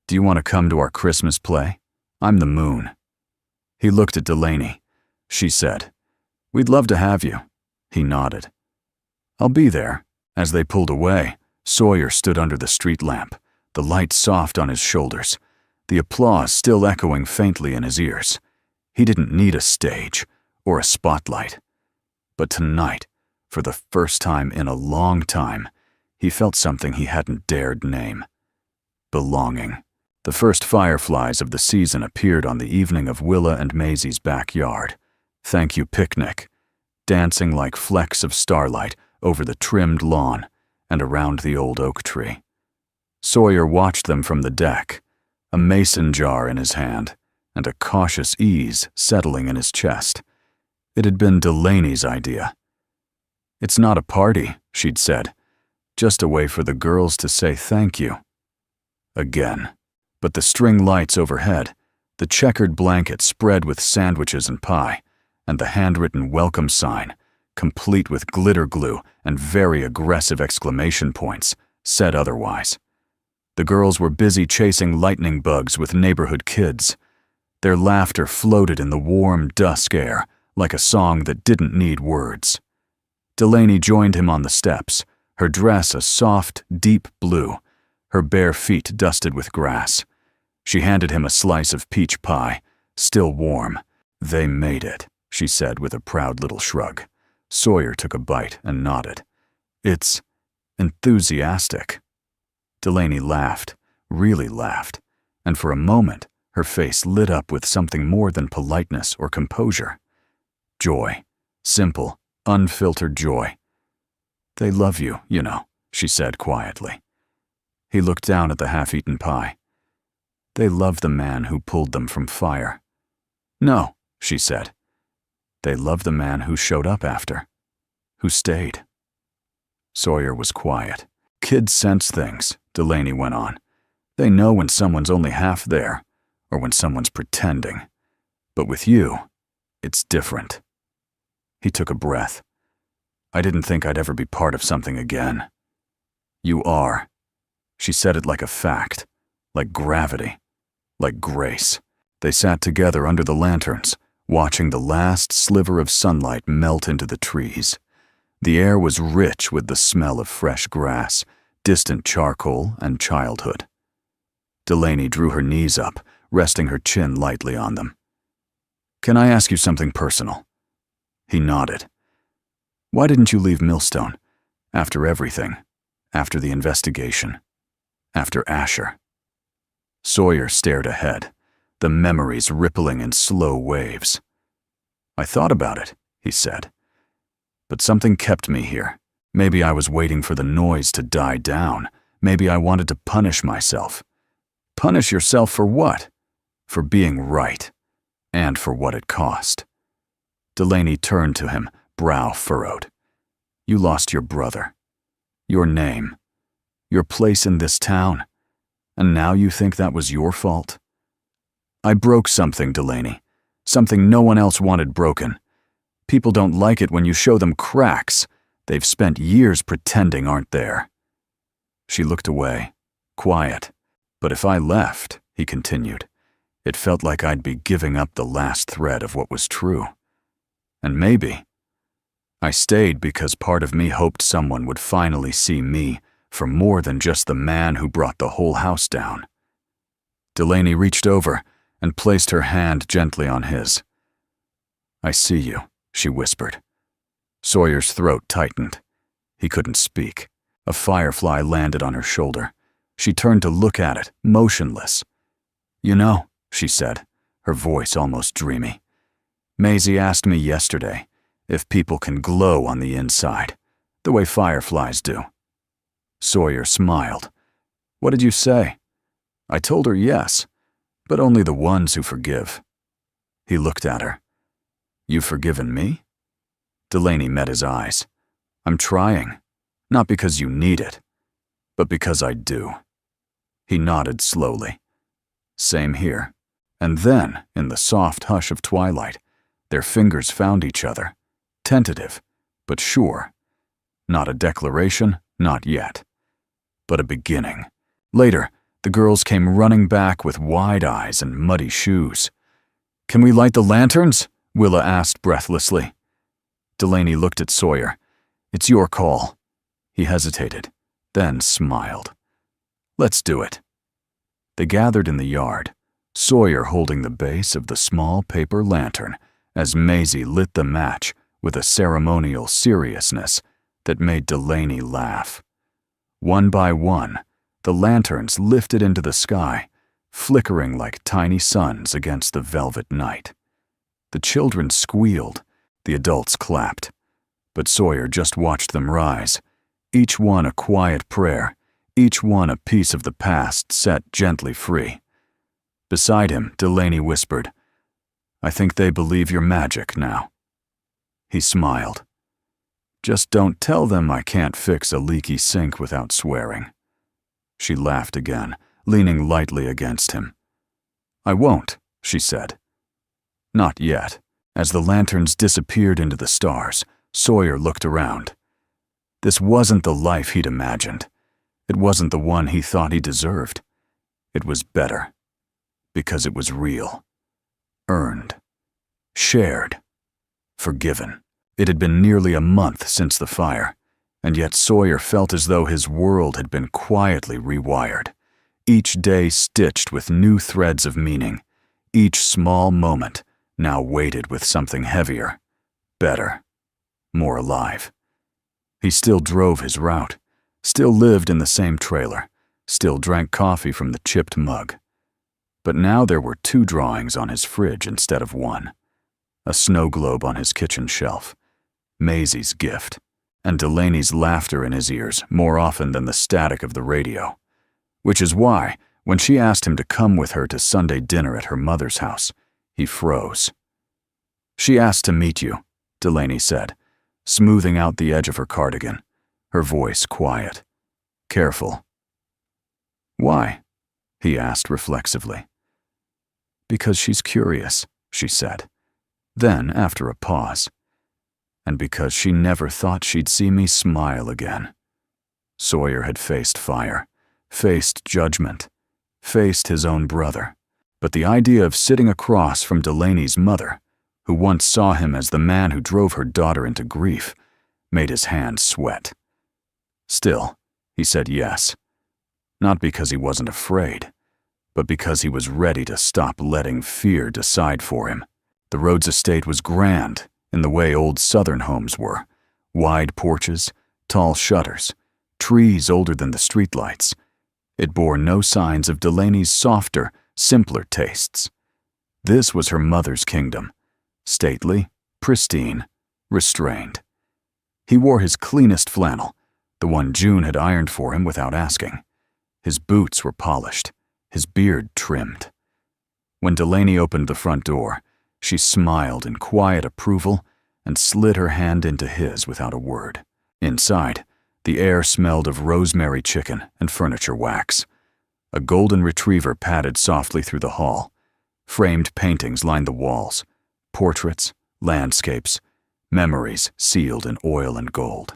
"Do you want to come to our Christmas play? I'm the moon." He looked at Delaney. She said, "We'd love to have you." He nodded. "I'll be there." As they pulled away, Sawyer stood under the street lamp, the light soft on his shoulders, the applause still echoing faintly in his ears. He didn't need a stage or a spotlight. But tonight, for the first time in a long time, he felt something he hadn't dared name. Belonging. The first fireflies of the season appeared on the evening of Willa and Maisie's backyard. Thank you picnic, dancing like flecks of starlight over the trimmed lawn and around the old oak tree. Sawyer watched them from the deck, a mason jar in his hand and a cautious ease settling in his chest. It had been Delaney's idea. "It's not a party," she'd said, "just a way for the girls to say thank you." Again. But the string lights overhead, the checkered blanket spread with sandwiches and pie, and the handwritten welcome sign, complete with glitter glue and very aggressive exclamation points, said otherwise. The girls were busy chasing lightning bugs with neighborhood kids. Their laughter floated in the warm dusk air like a song that didn't need words. Delaney joined him on the steps, her dress a soft, deep blue, her bare feet dusted with grass. She handed him a slice of peach pie, still warm. "They made it," she said with a proud little shrug. Sawyer took a bite and nodded. "It's enthusiastic." Delaney laughed, really laughed, and for a moment her face lit up with something more than politeness or composure. Joy. Simple, unfiltered joy. "They love you, you know," she said quietly. He looked down at the half-eaten pie. "They love the man who pulled them from fire." "No," she said. "They love the man who showed up after, who stayed." Sawyer was quiet. "Kids sense things," Delaney went on. "They know when someone's only half there, or when someone's pretending. But with you, it's different." He took a breath. "I didn't think I'd ever be part of something again." "You are." She said it like a fact, like gravity, like grace. They sat together under the lanterns, watching the last sliver of sunlight melt into the trees. The air was rich with the smell of fresh grass, distant charcoal, and childhood. Delaney drew her knees up, resting her chin lightly on them. "Can I ask you something personal?" He nodded. "Why didn't you leave Millstone? After everything. After the investigation. After Asher." Sawyer stared ahead, the memories rippling in slow waves. "I thought about it," he said. "But something kept me here. Maybe I was waiting for the noise to die down. Maybe I wanted to punish myself." "Punish yourself for what?" "For being right. And for what it cost." Delaney turned to him, brow furrowed. "You lost your brother. Your name. Your place in this town. And now you think that was your fault?" "I broke something, Delaney. Something no one else wanted broken. People don't like it when you show them cracks. They've spent years pretending aren't there." She looked away, quiet. "But if I left," he continued, "it felt like I'd be giving up the last thread of what was true. And maybe I stayed because part of me hoped someone would finally see me for more than just the man who brought the whole house down." Delaney reached over and placed her hand gently on his. "I see you," she whispered. Sawyer's throat tightened. He couldn't speak. A firefly landed on her shoulder. She turned to look at it, motionless. "You know," she said, her voice almost dreamy, "Maisie asked me yesterday if people can glow on the inside, the way fireflies do." Sawyer smiled. "What did you say?" "I told her yes, but only the ones who forgive." He looked at her. "You've forgiven me?" Delaney met his eyes. "I'm trying, not because you need it, but because I do." He nodded slowly. "Same here." And then, in the soft hush of twilight, their fingers found each other, tentative, but sure. Not a declaration, not yet, but a beginning. Later, the girls came running back with wide eyes and muddy shoes. "Can we light the lanterns?" Willa asked breathlessly. Delaney looked at Sawyer. "It's your call." He hesitated, then smiled. "Let's do it." They gathered in the yard, Sawyer holding the base of the small paper lantern as Maisie lit the match with a ceremonial seriousness that made Delaney laugh. One by one, the lanterns lifted into the sky, flickering like tiny suns against the velvet night. The children squealed, the adults clapped, but Sawyer just watched them rise, each one a quiet prayer, each one a piece of the past set gently free. Beside him, Delaney whispered, "I think they believe your magic now." He smiled. "Just don't tell them I can't fix a leaky sink without swearing." She laughed again, leaning lightly against him. "I won't," she said. Not yet. As the lanterns disappeared into the stars, Sawyer looked around. This wasn't the life he'd imagined. It wasn't the one he thought he deserved. It was better. Because it was real. Earned. Shared. Forgiven. It had been nearly a month since the fire, and yet Sawyer felt as though his world had been quietly rewired, each day stitched with new threads of meaning, each small moment now weighted with something heavier, better, more alive. He still drove his route, still lived in the same trailer, still drank coffee from the chipped mug. But now there were 2 drawings on his fridge instead of 1. A snow globe on his kitchen shelf, Maisie's gift, and Delaney's laughter in his ears more often than the static of the radio. Which is why, when she asked him to come with her to Sunday dinner at her mother's house, he froze. "She asked to meet you," Delaney said, smoothing out the edge of her cardigan, her voice quiet. "Careful." "Why?" he asked reflexively. "Because she's curious," she said. Then, after a pause, "And because she never thought she'd see me smile again." Sawyer had faced fire, faced judgment, faced his own brother, but the idea of sitting across from Delaney's mother, who once saw him as the man who drove her daughter into grief, made his hands sweat. Still, he said yes, not because he wasn't afraid, but because he was ready to stop letting fear decide for him. The Rhodes estate was grand in the way old Southern homes were, wide porches, tall shutters, trees older than the streetlights. It bore no signs of Delaney's softer, simpler tastes. This was her mother's kingdom, stately, pristine, restrained. He wore his cleanest flannel, the one June had ironed for him without asking. His boots were polished, his beard trimmed. When Delaney opened the front door, she smiled in quiet approval and slid her hand into his without a word. Inside, the air smelled of rosemary chicken and furniture wax. A golden retriever padded softly through the hall. Framed paintings lined the walls, portraits, landscapes, memories sealed in oil and gold.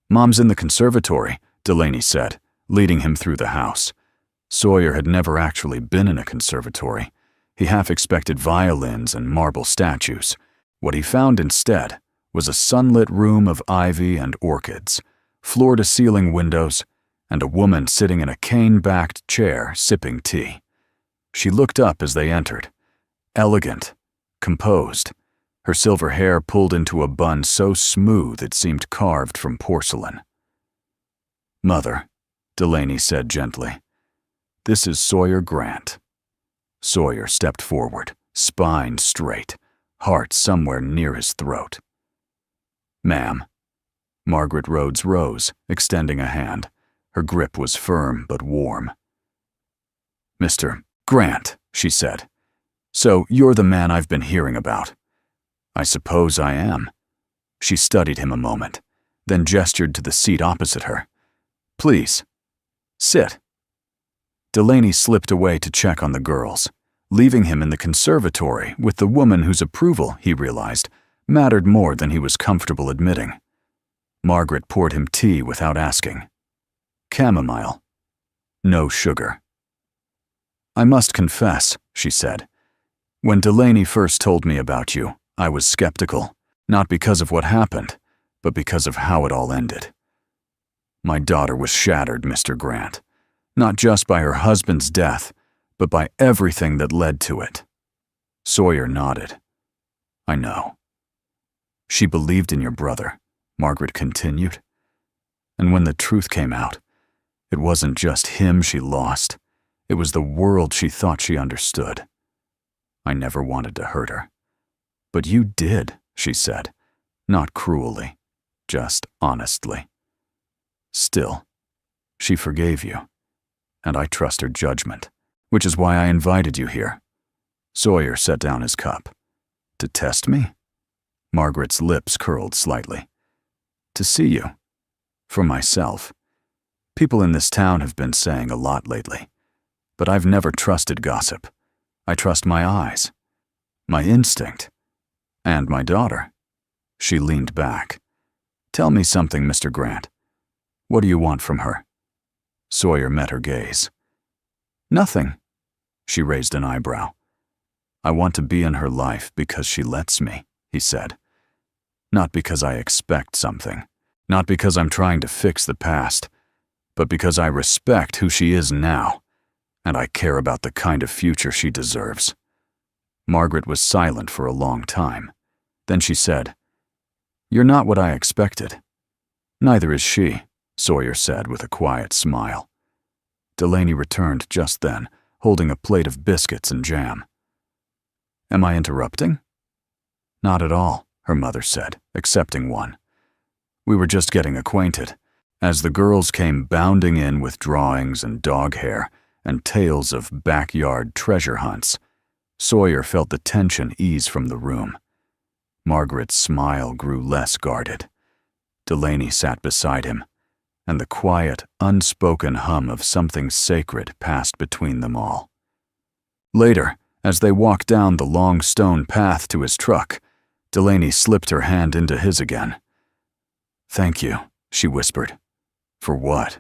"Mom's in the conservatory," Delaney said, leading him through the house. Sawyer had never actually been in a conservatory. He half expected violins and marble statues. What he found instead was a sunlit room of ivy and orchids, floor-to-ceiling windows, and a woman sitting in a cane-backed chair sipping tea. She looked up as they entered, elegant, composed, her silver hair pulled into a bun so smooth it seemed carved from porcelain. "Mother," Delaney said gently, "this is Sawyer Grant." Sawyer stepped forward, spine straight, heart somewhere near his throat. "Ma'am." Margaret Rhodes rose, extending a hand. Her grip was firm but warm. "Mr. Grant," she said. "So you're the man I've been hearing about." "I suppose I am." She studied him a moment, then gestured to the seat opposite her. "Please, sit." Delaney slipped away to check on the girls, leaving him in the conservatory with the woman whose approval, he realized, mattered more than he was comfortable admitting. Margaret poured him tea without asking. Chamomile. No sugar. "I must confess," she said, "when Delaney first told me about you, I was skeptical, not because of what happened, but because of how it all ended. My daughter was shattered, Mr. Grant, not just by her husband's death, but by everything that led to it." Sawyer nodded. "I know." "She believed in your brother," Margaret continued. "And when the truth came out, it wasn't just him she lost, it was the world she thought she understood. I never wanted to hurt her. But you did," she said, not cruelly, just honestly. "Still, she forgave you, and I trust her judgment, which is why I invited you here." Sawyer set down his cup. "To test me?" Margaret's lips curled slightly. "To see you. For myself. People in this town have been saying a lot lately, but I've never trusted gossip. I trust my eyes, my instinct, and my daughter." She leaned back. "Tell me something, Mr. Grant. What do you want from her?" Sawyer met her gaze. Nothing. She raised an eyebrow. I want to be in her life because she lets me, he said. Not because I expect something. Not because I'm trying to fix the past, but because I respect who she is now, and I care about the kind of future she deserves. Margaret was silent for a long time. Then she said, You're not what I expected. Neither is she, Sawyer said with a quiet smile. Delaney returned just then, holding a plate of biscuits and jam. Am I interrupting? Not at all, her mother said, accepting one. We were just getting acquainted. As the girls came bounding in with drawings and dog hair and tales of backyard treasure hunts, Sawyer felt the tension ease from the room. Margaret's smile grew less guarded. Delaney sat beside him, and the quiet, unspoken hum of something sacred passed between them all. Later, as they walked down the long stone path to his truck, Delaney slipped her hand into his again. Thank you, she whispered. For what?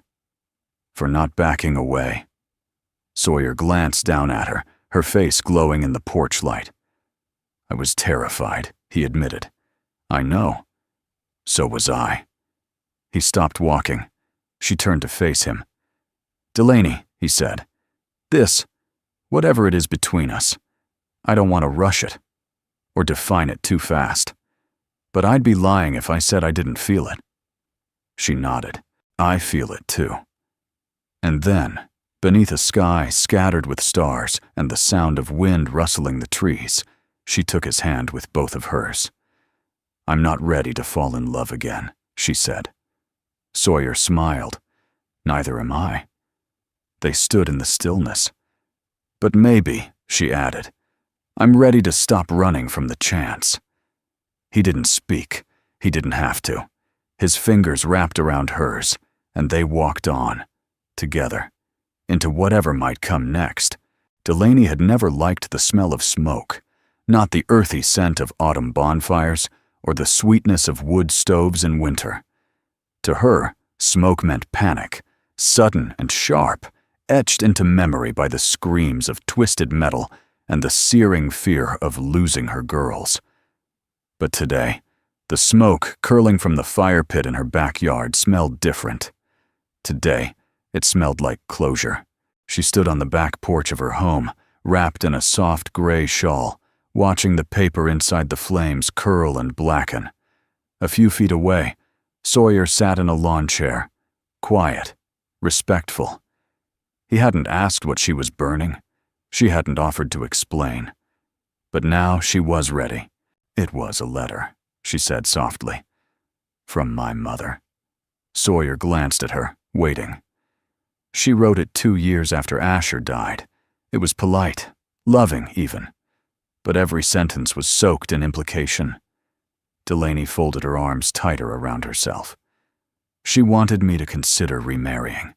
For not backing away. Sawyer glanced down at her, her face glowing in the porch light. I was terrified, he admitted. I know. So was I. He stopped walking. She turned to face him. Delaney, he said, whatever it is between us, I don't want to rush it, or define it too fast. But I'd be lying if I said I didn't feel it. She nodded. I feel it too. And then, beneath a sky scattered with stars and the sound of wind rustling the trees, she took his hand with both of hers. I'm not ready to fall in love again, she said. Sawyer smiled. Neither am I. They stood in the stillness. But maybe, she added, I'm ready to stop running from the chance. He didn't speak. He didn't have to. His fingers wrapped around hers, and they walked on, together, into whatever might come next. Delaney had never liked the smell of smoke, not the earthy scent of autumn bonfires or the sweetness of wood stoves in winter. To her, smoke meant panic, sudden and sharp, etched into memory by the screams of twisted metal and the searing fear of losing her girls. But today, the smoke curling from the fire pit in her backyard smelled different. Today, it smelled like closure. She stood on the back porch of her home, wrapped in a soft gray shawl, watching the paper inside the flames curl and blacken. A few feet away, Sawyer sat in a lawn chair, quiet, respectful. He hadn't asked what she was burning. She hadn't offered to explain. But now she was ready. It was a letter, she said softly. From my mother. Sawyer glanced at her, waiting. She wrote it 2 years after Asher died. It was polite, loving even. But every sentence was soaked in implication. Delaney folded her arms tighter around herself. She wanted me to consider remarrying.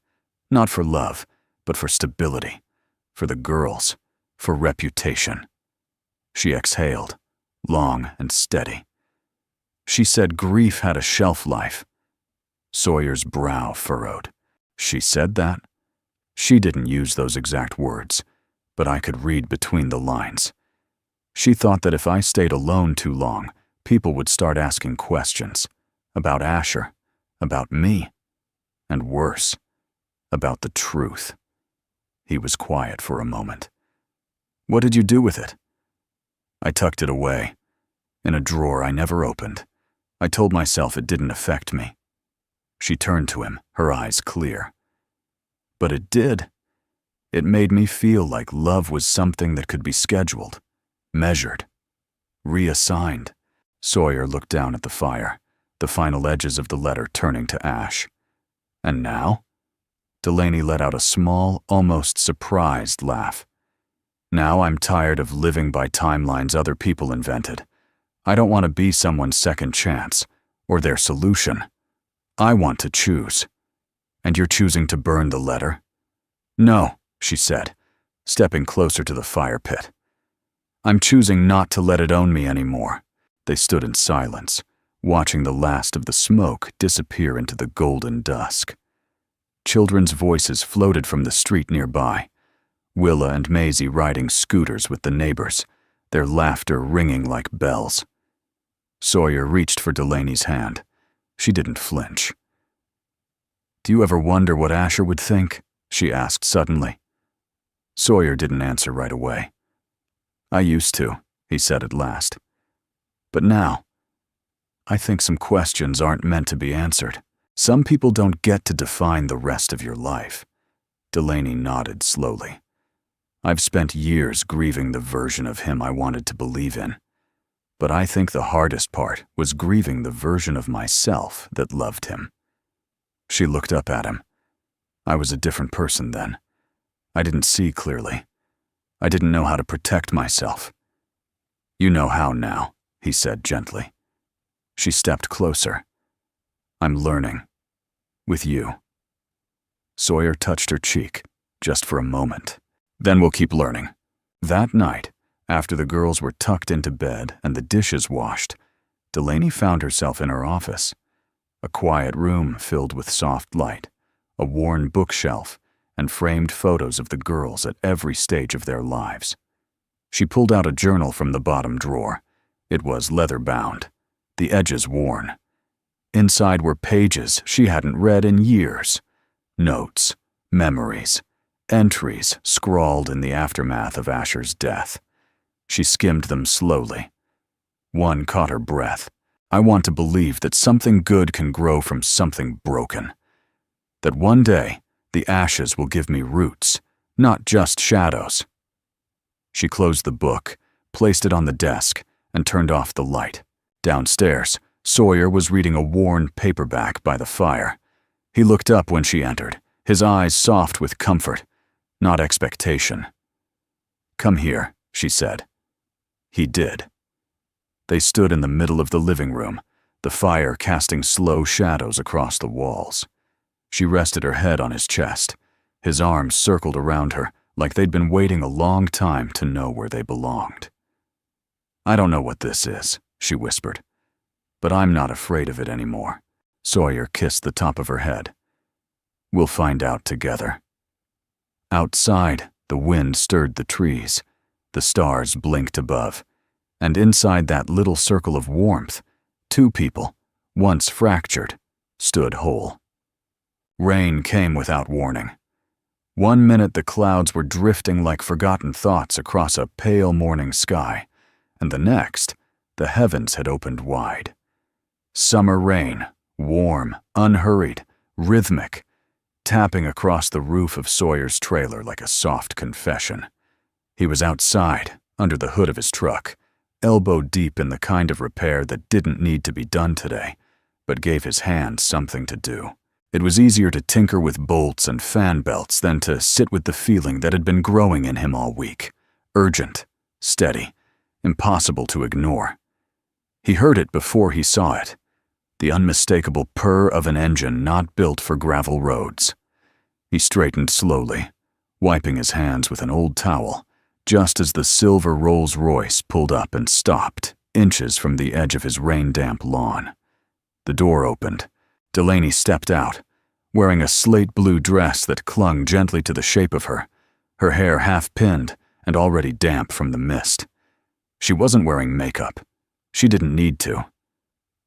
Not for love, but for stability. For the girls. For reputation. She exhaled, long and steady. She said grief had a shelf life. Sawyer's brow furrowed. She said that? She didn't use those exact words, but I could read between the lines. She thought that if I stayed alone too long, people would start asking questions. About Asher, about me, and worse, about the truth. He was quiet for a moment. What did you do with it? I tucked it away, in a drawer I never opened. I told myself it didn't affect me. She turned to him, her eyes clear. But it did. It made me feel like love was something that could be scheduled, measured, reassigned. Sawyer looked down at the fire, the final edges of the letter turning to ash. And now? Delaney let out a small, almost surprised laugh. Now I'm tired of living by timelines other people invented. I don't want to be someone's second chance, or their solution. I want to choose. And you're choosing to burn the letter? No, she said, stepping closer to the fire pit. I'm choosing not to let it own me anymore. They stood in silence, watching the last of the smoke disappear into the golden dusk. Children's voices floated from the street nearby. Willa and Maisie riding scooters with the neighbors, their laughter ringing like bells. Sawyer reached for Delaney's hand. She didn't flinch. "Do you ever wonder what Asher would think?" she asked suddenly. Sawyer didn't answer right away. "I used to," he said at last. "But now, I think some questions aren't meant to be answered. Some people don't get to define the rest of your life." Delaney nodded slowly. "I've spent years grieving the version of him I wanted to believe in. But I think the hardest part was grieving the version of myself that loved him." She looked up at him. "I was a different person then. I didn't see clearly. I didn't know how to protect myself." "You know how now," he said gently. She stepped closer. "I'm learning. With you." Sawyer touched her cheek, just for a moment. "Then we'll keep learning." That night, after the girls were tucked into bed and the dishes washed, Delaney found herself in her office. A quiet room filled with soft light, a worn bookshelf, and framed photos of the girls at every stage of their lives. She pulled out a journal from the bottom drawer. It was leather-bound, the edges worn. Inside were pages she hadn't read in years. Notes, memories, entries scrawled in the aftermath of Asher's death. She skimmed them slowly. One caught her breath. "I want to believe that something good can grow from something broken. That one day, the ashes will give me roots, not just shadows." She closed the book, placed it on the desk, and turned off the light. Downstairs, Sawyer was reading a worn paperback by the fire. He looked up when she entered, his eyes soft with comfort, not expectation. "Come here," she said. He did. They stood in the middle of the living room, the fire casting slow shadows across the walls. She rested her head on his chest. His arms circled around her like they'd been waiting a long time to know where they belonged. "I don't know what this is," she whispered, "but I'm not afraid of it anymore." Sawyer kissed the top of her head. "We'll find out together." Outside, the wind stirred the trees. The stars blinked above. And inside that little circle of warmth, two people, once fractured, stood whole. Rain came without warning. One minute the clouds were drifting like forgotten thoughts across a pale morning sky, and the next, the heavens had opened wide. Summer rain, warm, unhurried, rhythmic, tapping across the roof of Sawyer's trailer like a soft confession. He was outside, under the hood of his truck, elbow deep in the kind of repair that didn't need to be done today, but gave his hands something to do. It was easier to tinker with bolts and fan belts than to sit with the feeling that had been growing in him all week. Urgent, steady, impossible to ignore. He heard it before he saw it. The unmistakable purr of an engine not built for gravel roads. He straightened slowly, wiping his hands with an old towel, just as the silver Rolls-Royce pulled up and stopped, inches from the edge of his rain-damp lawn. The door opened. Delaney stepped out, wearing a slate-blue dress that clung gently to the shape of her, her hair half-pinned and already damp from the mist. She wasn't wearing makeup. She didn't need to.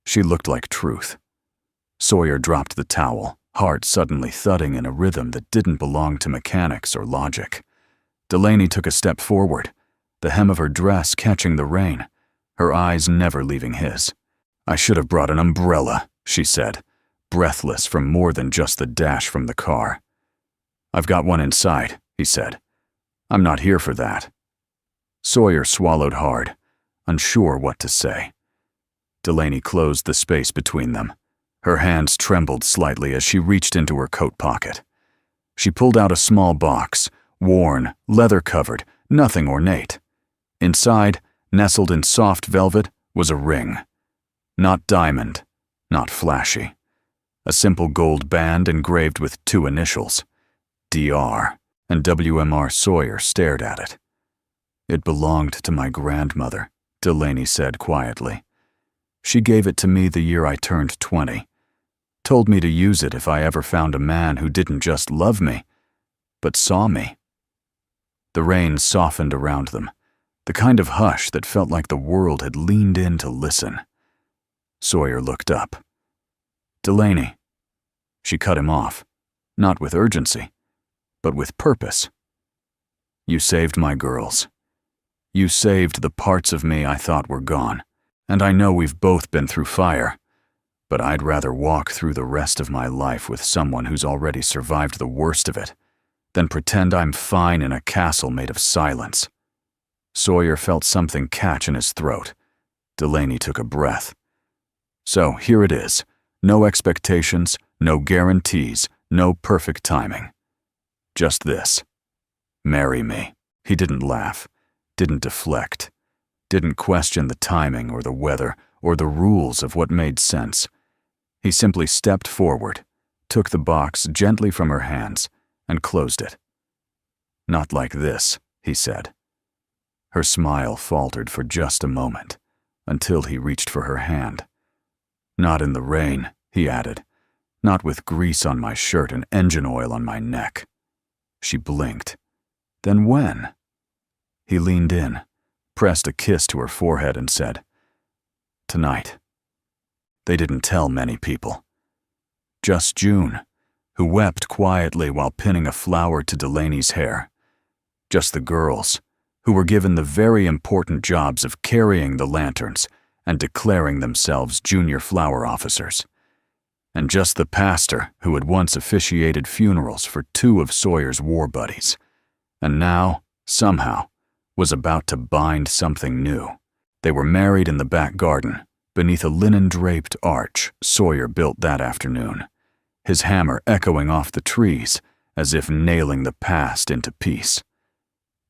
She looked like truth. Sawyer dropped the towel, heart suddenly thudding in a rhythm that didn't belong to mechanics or logic. Delaney took a step forward, the hem of her dress catching the rain, her eyes never leaving his. "I should have brought an umbrella," she said, breathless from more than just the dash from the car. "I've got one inside," he said. "I'm not here for that." Sawyer swallowed hard, unsure what to say. Delaney closed the space between them. Her hands trembled slightly as she reached into her coat pocket. She pulled out a small box, worn, leather-covered, nothing ornate. Inside, nestled in soft velvet, was a ring. Not diamond, not flashy. A simple gold band engraved with two initials, DR, and WMR Sawyer stared at it. "It belonged to my grandmother," Delaney said quietly. "She gave it to me the year I turned 20. Told me to use it if I ever found a man who didn't just love me, but saw me. The rain softened around them, the kind of hush that felt like the world had leaned in to listen. Sawyer looked up. "Delaney." She cut him off, not with urgency, but with purpose. "You saved my girls. You saved the parts of me I thought were gone, and I know we've both been through fire, but I'd rather walk through the rest of my life with someone who's already survived the worst of it than pretend I'm fine in a castle made of silence." Sawyer felt something catch in his throat. Delaney took a breath. "So here it is. No expectations, no guarantees, no perfect timing. Just this. Marry me." He didn't laugh, didn't deflect, didn't question the timing or the weather or the rules of what made sense. He simply stepped forward, took the box gently from her hands, and closed it. "Not like this," he said. Her smile faltered for just a moment, until he reached for her hand. "Not in the rain," he added. "Not with grease on my shirt and engine oil on my neck." She blinked. "Then when?" He leaned in, pressed a kiss to her forehead, and said, "Tonight." They didn't tell many people. Just June, who wept quietly while pinning a flower to Delaney's hair. Just the girls, who were given the very important jobs of carrying the lanterns and declaring themselves junior flower officers. And just the pastor who had once officiated funerals for 2 of Sawyer's war buddies, and now, somehow, was about to bind something new. They were married in the back garden, beneath a linen-draped arch Sawyer built that afternoon, his hammer echoing off the trees as if nailing the past into peace.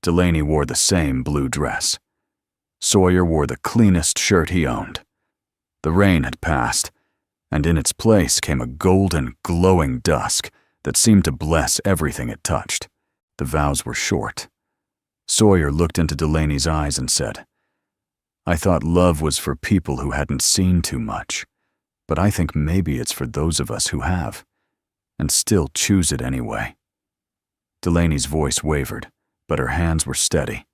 Delaney wore the same blue dress. Sawyer wore the cleanest shirt he owned. The rain had passed, and in its place came a golden, glowing dusk that seemed to bless everything it touched. The vows were short. Sawyer looked into Delaney's eyes and said, "I thought love was for people who hadn't seen too much, but I think maybe it's for those of us who have, and still choose it anyway." Delaney's voice wavered, but her hands were steady.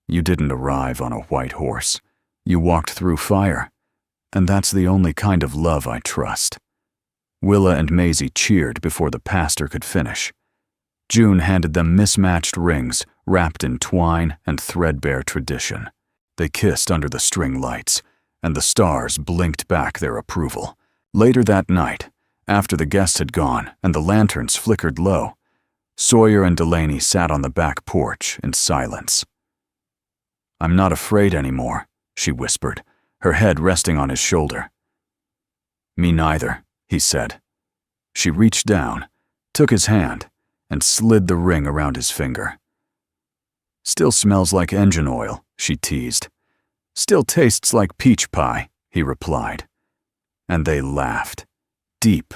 "You didn't arrive on a white horse. You walked through fire, and that's the only kind of love I trust." Willa and Maisie cheered before the pastor could finish. June handed them mismatched rings wrapped in twine and threadbare tradition. They kissed under the string lights, and the stars blinked back their approval. Later that night, after the guests had gone and the lanterns flickered low, Sawyer and Delaney sat on the back porch in silence. "I'm not afraid anymore," she whispered, her head resting on his shoulder. "Me neither," he said. She reached down, took his hand, and slid the ring around his finger. "Still smells like engine oil," she teased. "Still tastes like peach pie," he replied. And they laughed, deep,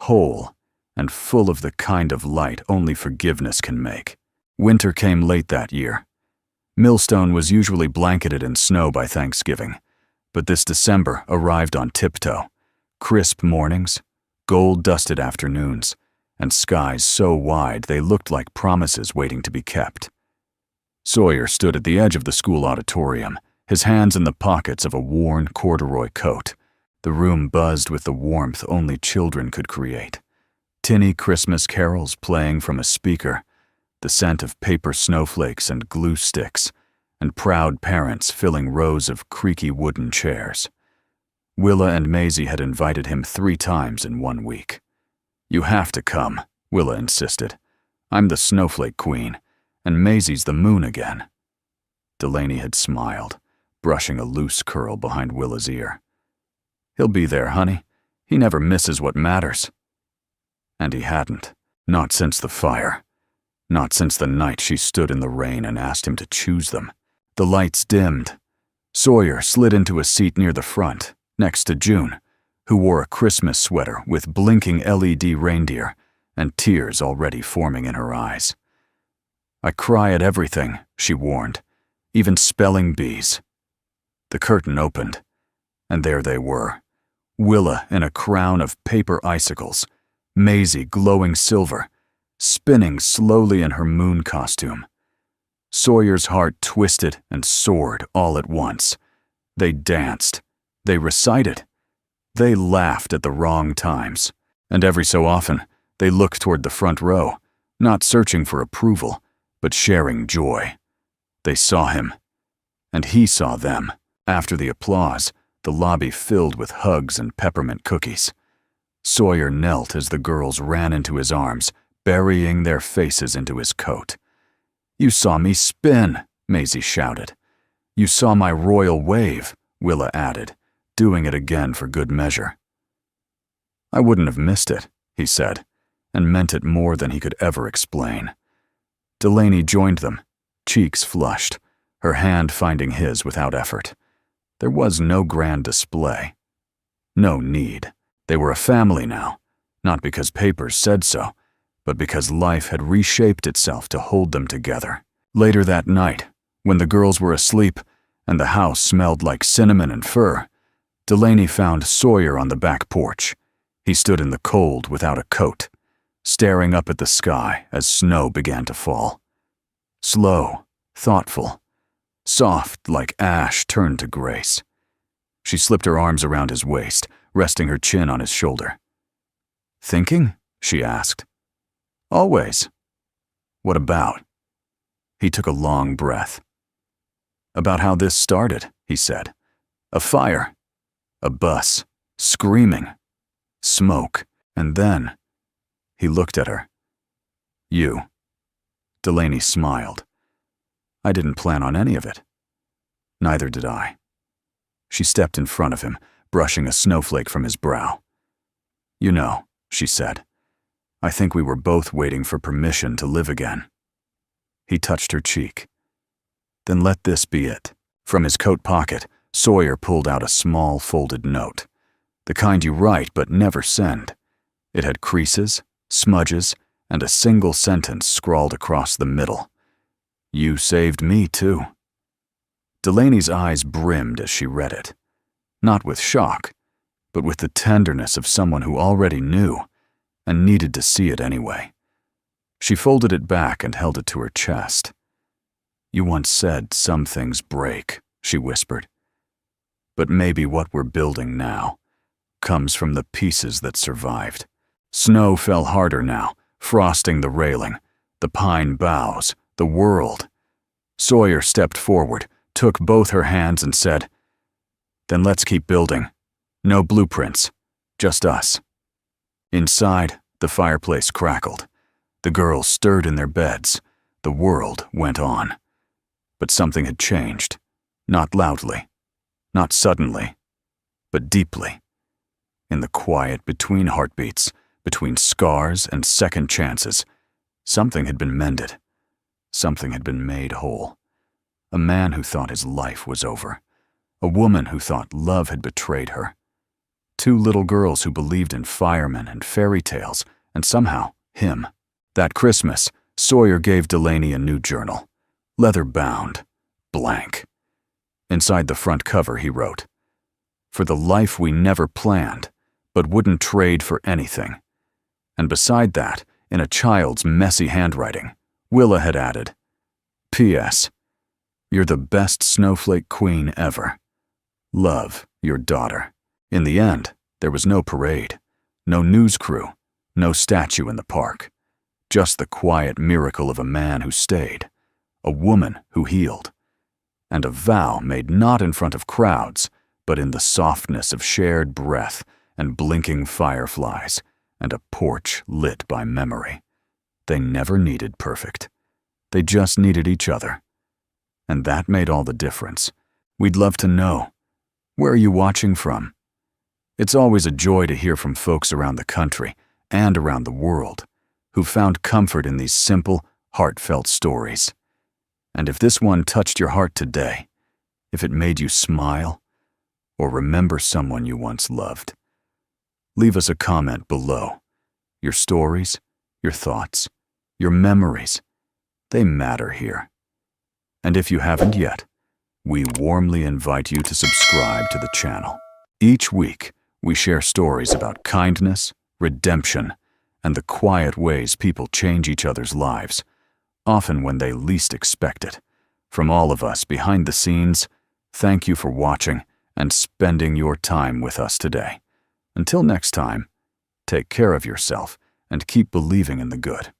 whole, and full of the kind of light only forgiveness can make. Winter came late that year. Millstone was usually blanketed in snow by Thanksgiving, but this December arrived on tiptoe. Crisp mornings, gold-dusted afternoons, and skies so wide they looked like promises waiting to be kept. Sawyer stood at the edge of the school auditorium, his hands in the pockets of a worn corduroy coat. The room buzzed with the warmth only children could create. Tinny Christmas carols playing from a speaker, the scent of paper snowflakes and glue sticks, and proud parents filling rows of creaky wooden chairs. Willa and Maisie had invited him 3 times in 1 week. "You have to come," Willa insisted. "I'm the snowflake queen, and Maisie's the moon again." Delaney had smiled, brushing a loose curl behind Willa's ear. "He'll be there, honey. He never misses what matters." And he hadn't, not since the fire, not since the night she stood in the rain and asked him to choose them. The lights dimmed. Sawyer slid into a seat near the front, next to June, who wore a Christmas sweater with blinking LED reindeer and tears already forming in her eyes. "I cry at everything," she warned, "even spelling bees." The curtain opened, and there they were, Willa in a crown of paper icicles, Maisie glowing silver, spinning slowly in her moon costume. Sawyer's heart twisted and soared all at once. They danced. They recited. They laughed at the wrong times. And every so often, they looked toward the front row, not searching for approval, but sharing joy. They saw him. And he saw them. After the applause, the lobby filled with hugs and peppermint cookies. Sawyer knelt as the girls ran into his arms, burying their faces into his coat. "You saw me spin," Maisie shouted. "You saw my royal wave," Willa added, doing it again for good measure. "I wouldn't have missed it," he said, and meant it more than he could ever explain. Delaney joined them, cheeks flushed, her hand finding his without effort. There was no grand display. No need. They were a family now, not because papers said so, but because life had reshaped itself to hold them together. Later that night, when the girls were asleep and the house smelled like cinnamon and fir, Delaney found Sawyer on the back porch. He stood in the cold without a coat, staring up at the sky as snow began to fall. Slow, thoughtful, soft like ash turned to grace. She slipped her arms around his waist, resting her chin on his shoulder. "Thinking?" she asked. "Always." "What about?" He took a long breath. "About how this started," he said. "A fire. A bus. Screaming. Smoke. And then..." He looked at her. "You." Delaney smiled. "I didn't plan on any of it." "Neither did I." She stepped in front of him, brushing a snowflake from his brow. "You know," she said, "I think we were both waiting for permission to live again." He touched her cheek. "Then let this be it." From his coat pocket, Sawyer pulled out a small folded note, the kind you write but never send. It had creases, smudges, and a single sentence scrawled across the middle. "You saved me, too." Delaney's eyes brimmed as she read it, not with shock, but with the tenderness of someone who already knew and needed to see it anyway. She folded it back and held it to her chest. "You once said some things break," she whispered. "But maybe what we're building now comes from the pieces that survived." Snow fell harder now, frosting the railing, the pine boughs, the world. Sawyer stepped forward, took both her hands and said, "Then let's keep building. No blueprints, just us." Inside, the fireplace crackled. The girls stirred in their beds. The world went on. But something had changed. Not loudly, not suddenly, but deeply. In the quiet between heartbeats, between scars and second chances, something had been mended. Something had been made whole. A man who thought his life was over. A woman who thought love had betrayed her. Two little girls who believed in firemen and fairy tales, and somehow him. That Christmas, Sawyer gave Delaney a new journal, leather-bound, blank. Inside the front cover he wrote, "For the life we never planned, but wouldn't trade for anything." And beside that, in a child's messy handwriting, Willa had added, "P.S. You're the best snowflake queen ever. Love, your daughter." In the end, there was no parade, no news crew, no statue in the park. Just the quiet miracle of a man who stayed, a woman who healed, and a vow made not in front of crowds, but in the softness of shared breath and blinking fireflies and a porch lit by memory. They never needed perfect. They just needed each other. And that made all the difference. We'd love to know. Where are you watching from? It's always a joy to hear from folks around the country and around the world who found comfort in these simple, heartfelt stories. And if this one touched your heart today, if it made you smile, or remember someone you once loved, leave us a comment below. Your stories, your thoughts, your memories, they matter here. And if you haven't yet, we warmly invite you to subscribe to the channel. Each week, We share stories about kindness, redemption, and the quiet ways people change each other's lives, often when they least expect it. From all of us behind the scenes, thank you for watching and spending your time with us today. Until next time, take care of yourself and keep believing in the good.